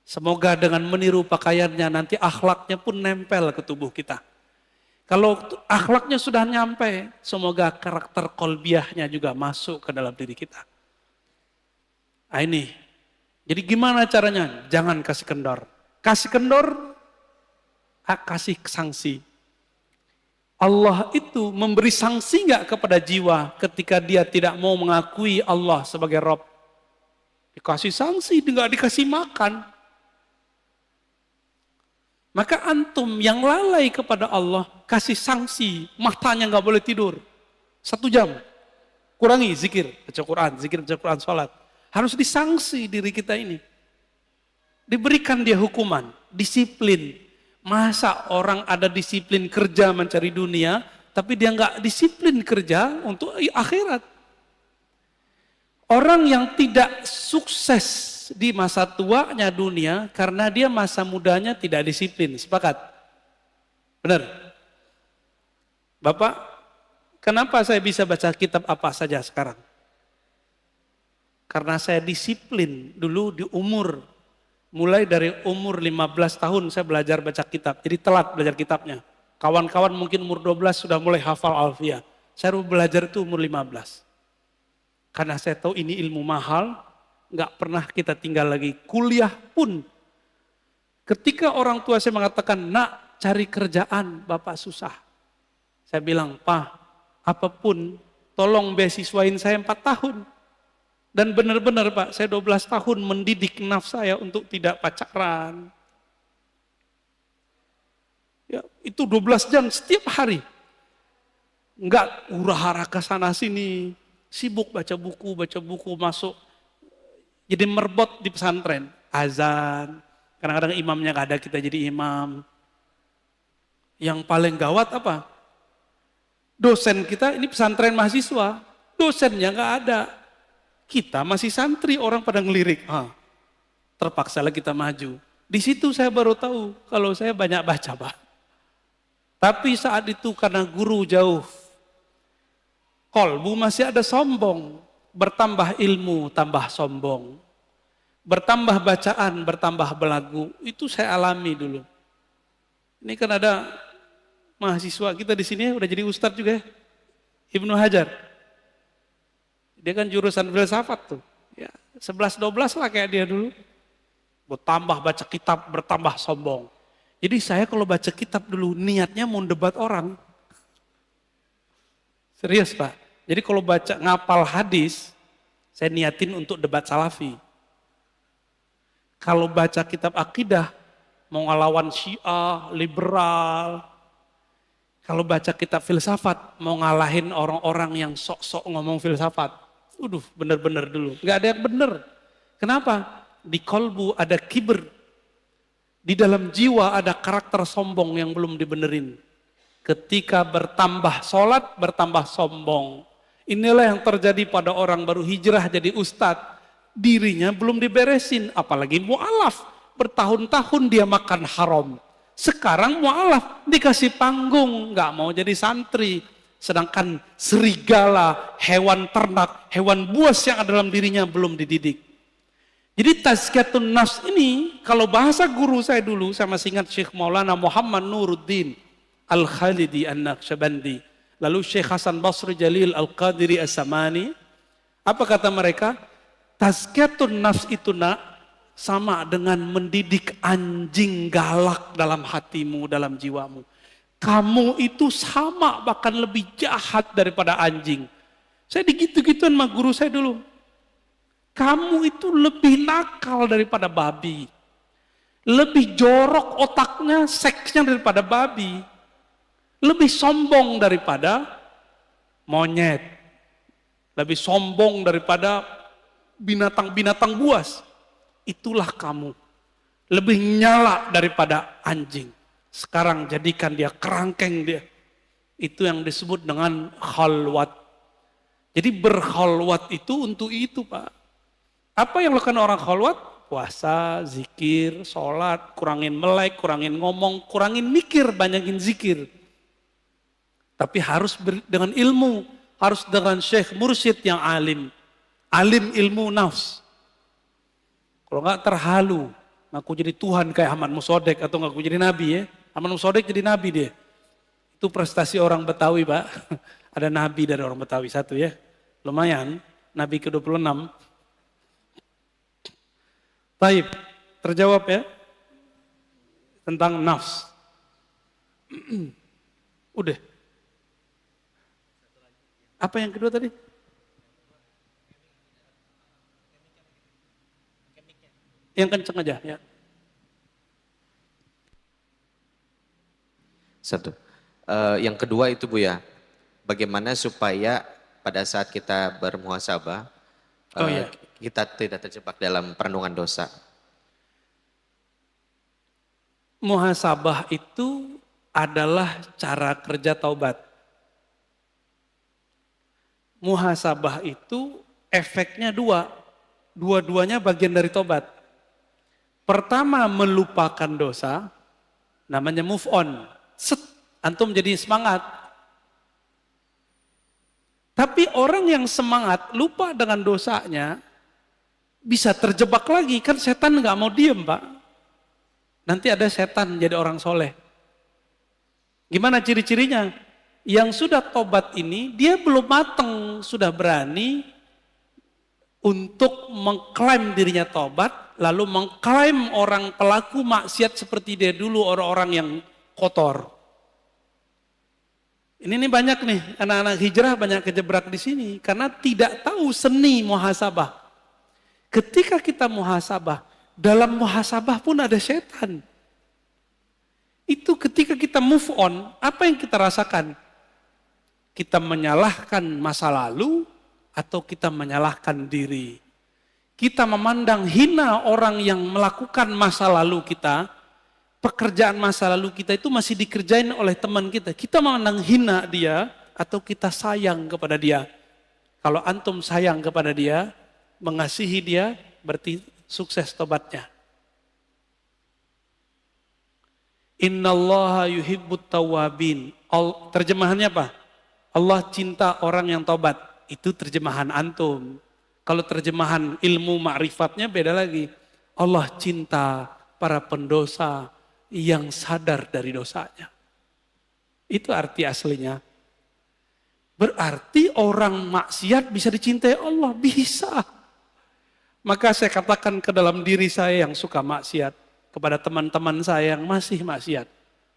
Semoga dengan meniru pakaiannya nanti akhlaknya pun nempel ke tubuh kita. Kalau akhlaknya sudah nyampe, semoga karakter kolbiahnya juga masuk ke dalam diri kita. Nah ini, jadi gimana caranya? Jangan kasih kendor. Kasih kendor, kasih sanksi. Allah itu memberi sanksi nggak kepada jiwa ketika dia tidak mau mengakui Allah sebagai Rabb? Dikasih sanksi, nggak dikasih makan. Maka antum yang lalai kepada Allah, kasih sanksi, matanya nggak boleh tidur. 1 jam, kurangi zikir, baca Quran, sholat. Harus disangsi diri kita ini. Diberikan dia hukuman, disiplin. Masa orang ada disiplin kerja mencari dunia, tapi dia nggak disiplin kerja untuk akhirat. Orang yang tidak sukses di masa tuanya dunia karena dia masa mudanya tidak disiplin. Sepakat? Benar? Bapak, kenapa saya bisa baca kitab apa saja sekarang? Karena saya disiplin dulu di umur, mulai dari umur 15 tahun saya belajar baca kitab. Jadi telat belajar kitabnya. Kawan-kawan mungkin umur 12 sudah mulai hafal Alfiyah. Saya belajar itu umur 15. Karena saya tahu ini ilmu mahal, nggak pernah kita tinggal lagi. Kuliah pun, ketika orang tua saya mengatakan, nak cari kerjaan, bapak susah. Saya bilang, Pak, apapun, tolong beasiswain saya 4 tahun. Dan benar-benar Pak, saya 12 tahun mendidik nafs saya untuk tidak pacaran. Ya, itu 12 jam setiap hari. Enggak hura-hara ke sana sini, sibuk baca buku masuk. Jadi merbot di pesantren, azan, kadang-kadang imamnya nggak ada, kita jadi imam. Yang paling gawat apa? Dosen kita ini pesantren mahasiswa, dosennya nggak ada. Kita masih santri, orang pada ngelirik. Terpaksalah kita maju. Di situ saya baru tahu kalau saya banyak baca Pak. Tapi saat itu karena guru jauh, kolbu masih ada sombong. Bertambah ilmu, tambah sombong. Bertambah bacaan, bertambah belagu. Itu saya alami dulu. Ini kan ada mahasiswa kita di sini udah jadi ustadz juga ya. Ibnu Hajar. Dia kan jurusan filsafat tuh. Ya, 11-12 lah kayak dia dulu. Bertambah baca kitab, bertambah sombong. Jadi saya kalau baca kitab dulu niatnya mau debat orang. Serius Pak. Jadi kalau baca ngapal hadis, saya niatin untuk debat salafi. Kalau baca kitab akidah, mau ngelawan Syiah, liberal. Kalau baca kitab filsafat, mau ngalahin orang-orang yang sok-sok ngomong filsafat. bener-bener dulu. Nggak ada yang bener. Kenapa? Di kolbu ada kiber. Di dalam jiwa ada karakter sombong yang belum dibenerin. Ketika bertambah sholat, bertambah sombong. Inilah yang terjadi pada orang baru hijrah jadi ustadz. Dirinya belum diberesin, apalagi mu'alaf. Bertahun-tahun dia makan haram. Sekarang mu'alaf dikasih panggung, nggak mau jadi santri. Sedangkan serigala, hewan ternak, hewan buas yang ada dalam dirinya belum dididik. Jadi tazkiyatun nafs ini, kalau bahasa guru saya dulu, saya masih ingat Syekh Maulana Muhammad Nuruddin Al-Khalidi An-Naqsyabandi, lalu Syekh Hasan Basri Jalil Al-Qadiri As-Samani, apa kata mereka? Tazkiyatun nafs itu sama dengan mendidik anjing galak dalam hatimu, dalam jiwamu. Kamu itu sama, bahkan lebih jahat daripada anjing. Saya digitu-gituan sama guru saya dulu. Kamu itu lebih nakal daripada babi. Lebih jorok otaknya, seksnya daripada babi. Lebih sombong daripada monyet. Lebih sombong daripada binatang-binatang buas. Itulah kamu. Lebih nyala daripada anjing. Sekarang jadikan dia kerangkeng dia. Itu yang disebut dengan khalwat. Jadi berkhalwat itu untuk itu, Pak. Apa yang lakukan orang khalwat? Puasa, zikir, sholat, kurangin melek, kurangin ngomong, kurangin mikir, banyakin zikir. Tapi harus dengan ilmu, harus dengan syekh mursyid yang alim. Alim ilmu nafs. Kalau enggak terhalu, ngaku jadi Tuhan kayak Ahmad Musodek atau ngaku jadi nabi ya. Ahmad Musodek jadi nabi dia. Itu prestasi orang Betawi, Pak. Ada nabi dari orang Betawi satu ya. Lumayan, nabi ke-26. Baik, terjawab ya. Tentang nafs. Udah. Apa yang kedua tadi? Yang kenceng aja ya. Satu. Yang kedua itu Bu ya, bagaimana supaya pada saat kita bermuhasabah, kita tidak terjebak dalam perenungan dosa. Muhasabah itu adalah cara kerja taubat. Muhasabah itu efeknya dua. Dua-duanya bagian dari taubat. Pertama melupakan dosa, namanya move on. Antum jadi semangat. Tapi orang yang semangat lupa dengan dosanya bisa terjebak lagi. Kan setan nggak mau diem, Pak. Nanti ada setan jadi orang soleh. Gimana ciri-cirinya? Yang sudah tobat ini dia belum mateng, sudah berani untuk mengklaim dirinya tobat, lalu mengklaim orang pelaku maksiat seperti dia dulu, orang-orang yang kotor. Ini banyak nih, anak-anak hijrah banyak kejebak di sini, karena tidak tahu seni muhasabah. Ketika kita muhasabah, dalam muhasabah pun ada setan. Itu ketika kita move on, apa yang kita rasakan? Kita menyalahkan masa lalu, atau kita menyalahkan diri. Kita memandang hina orang yang melakukan masa lalu kita, pekerjaan masa lalu kita itu masih dikerjain oleh teman kita. Kita memandang hina dia, atau kita sayang kepada dia. Kalau antum sayang kepada dia, mengasihi dia, berarti sukses tobatnya. Innallaha yuhibbut tawwabin. Terjemahannya apa? Allah cinta orang yang tobat. Itu terjemahan antum. Kalau terjemahan ilmu ma'rifatnya beda lagi. Allah cinta para pendosa yang sadar dari dosanya. Itu arti aslinya. Berarti orang maksiat bisa dicintai Allah? Bisa. Maka saya katakan ke dalam diri saya yang suka maksiat, kepada teman-teman saya yang masih maksiat,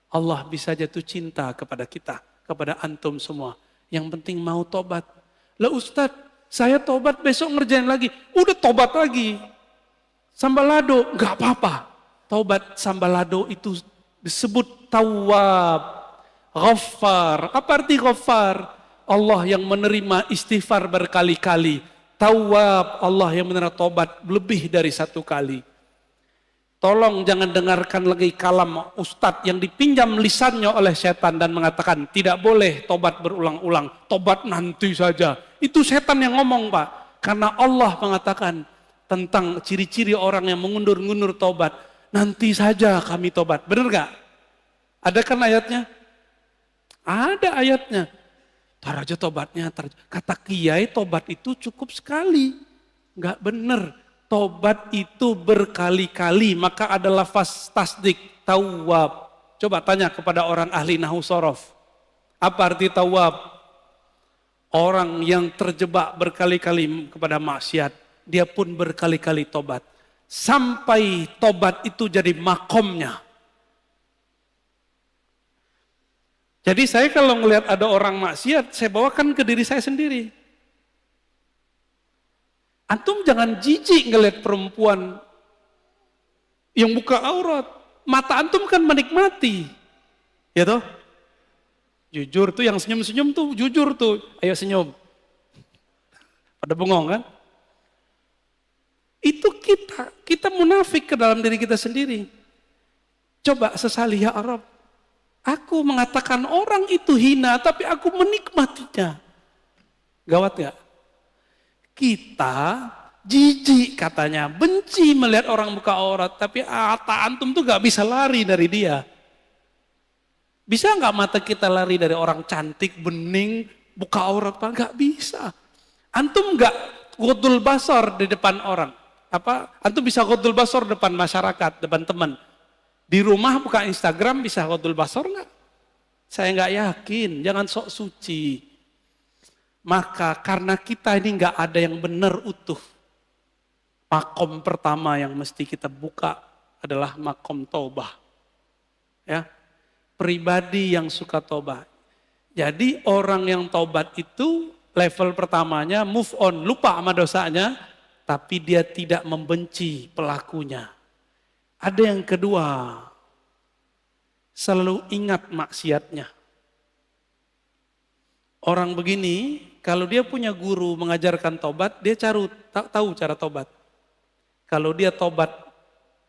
Allah bisa jatuh cinta kepada kita, kepada antum semua. Yang penting mau tobat. Lah Ustadz, saya tobat besok ngerjain lagi. Udah tobat lagi. Sambalado, enggak apa-apa. Tobat sambalado itu disebut tawwab, ghaffar. Apa arti ghaffar? Allah yang menerima istighfar berkali-kali. Tawwab, Allah yang menerima tobat lebih dari 1 kali. Tolong jangan dengarkan lagi kalam ustadz yang dipinjam lisannya oleh setan dan mengatakan tidak boleh tobat berulang-ulang, tobat nanti saja. Itu setan yang ngomong, Pak. Karena Allah mengatakan tentang ciri-ciri orang yang mengundur-undur tobat. Nanti saja kami tobat. Benar gak? Ada kan ayatnya? Ada ayatnya. Tar aja tobatnya. Kata kiai tobat itu cukup sekali. Gak benar. Tobat itu berkali-kali, maka ada lafaz tasdik, tawwab. Coba tanya kepada orang ahli nahwu sorof. Apa arti tawwab? Orang yang terjebak berkali-kali kepada maksiat, dia pun berkali-kali tobat. Sampai tobat itu jadi makomnya. Jadi saya kalau melihat ada orang maksiat, saya bawakan ke diri saya sendiri. Antum jangan jijik ngelihat perempuan yang buka aurat. Mata antum kan menikmati. Ya toh? Jujur tuh yang senyum-senyum tuh, jujur tuh. Ayo senyum. Pada bengong kan? Itu kita munafik ke dalam diri kita sendiri. Coba sesali ya Arab. Aku mengatakan orang itu hina, tapi aku menikmatinya. Gawat gak? Kita jijik katanya, benci melihat orang buka aurat, tapi mata antum tuh gak bisa lari dari dia. Bisa gak mata kita lari dari orang cantik, bening, buka aurat? Gak bisa. Antum gak ghadul basar di depan orang. Antum bisa ghadul basar depan masyarakat, depan teman. Di rumah buka Instagram bisa ghadul basar gak? Saya gak yakin, jangan sok suci. Maka karena kita ini nggak ada yang benar utuh, makom pertama yang mesti kita buka adalah makom taubah. Ya, pribadi yang suka tobat. Jadi orang yang tobat itu level pertamanya move on, lupa sama dosanya, tapi dia tidak membenci pelakunya. Ada yang kedua, selalu ingat maksiatnya. Orang begini, kalau dia punya guru mengajarkan tobat, dia tahu cara tobat. Kalau dia tobat,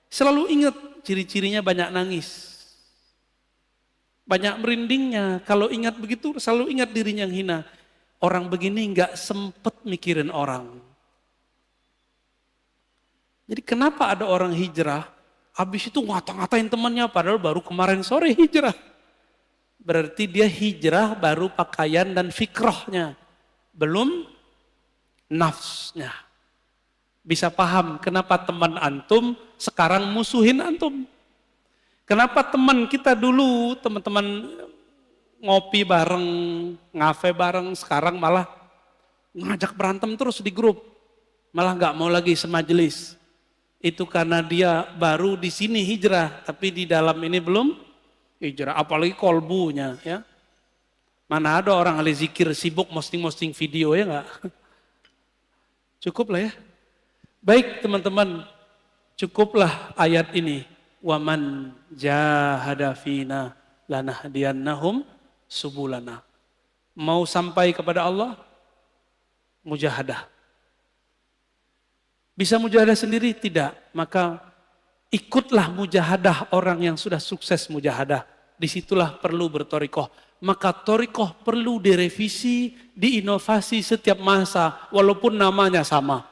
selalu ingat ciri-cirinya banyak nangis. Banyak merindingnya. Kalau ingat begitu, selalu ingat dirinya yang hina. Orang begini nggak sempet mikirin orang. Jadi kenapa ada orang hijrah, habis itu ngata-ngatain temannya, padahal baru kemarin sore hijrah. Berarti dia hijrah baru pakaian dan fikrahnya. Belum nafsnya. Bisa paham kenapa teman antum sekarang musuhin antum. Kenapa teman kita dulu, teman-teman ngopi bareng, ngafe bareng, sekarang malah ngajak berantem terus di grup. Malah gak mau lagi semajelis. Itu karena dia baru di sini hijrah, tapi di dalam ini belum hijrah, apalagi kolbunya ya. Mana ada orang ahli zikir sibuk posting video ya enggak? Cukup lah ya. Baik teman-teman, cukuplah ayat ini. Waman jahada fina lanahdiyannahum subulana. Mau sampai kepada Allah, mujahadah. Bisa mujahadah sendiri? Tidak. Maka ikutlah mujahadah orang yang sudah sukses mujahadah. Disitulah perlu bertorikoh. Maka torikoh perlu direvisi, diinovasi setiap masa, walaupun namanya sama.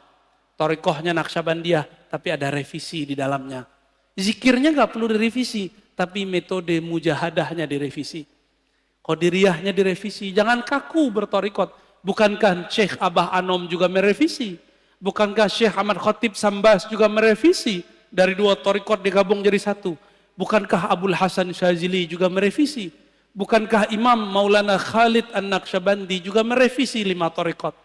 Torikohnya Naqsyabandiyah, tapi ada revisi di dalamnya. Zikirnya gak perlu direvisi, tapi metode mujahadahnya direvisi. Qadiriyahnya direvisi, jangan kaku bertorikot. Bukankah Syekh Abah Anom juga merevisi? Bukankah Syekh Ahmad Khatib Sambas juga merevisi? Dari 2 torikot digabung jadi 1. Bukankah Abul Hasan Syazili juga merevisi? Bukankah Imam Maulana Khalid An-Naqsyabandi juga merevisi 5 torikot?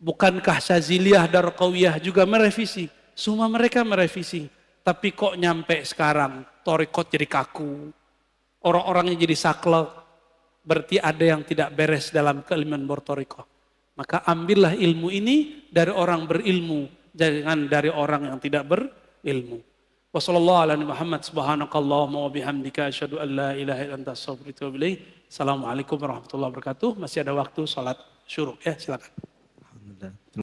Bukankah Syaziliyah Darqawiyah juga merevisi? Semua mereka merevisi. Tapi kok nyampe sekarang torikot jadi kaku. Orang-orangnya jadi saklek. Berarti ada yang tidak beres dalam keilmuan bertorikoh. Maka ambillah ilmu ini dari orang berilmu. Jangan dari orang yang tidak berilmu. Wassalamualaikum warahmatullahi wabarakatuh. Masih ada waktu salat syuruk ya, silakan. Alhamdulillah.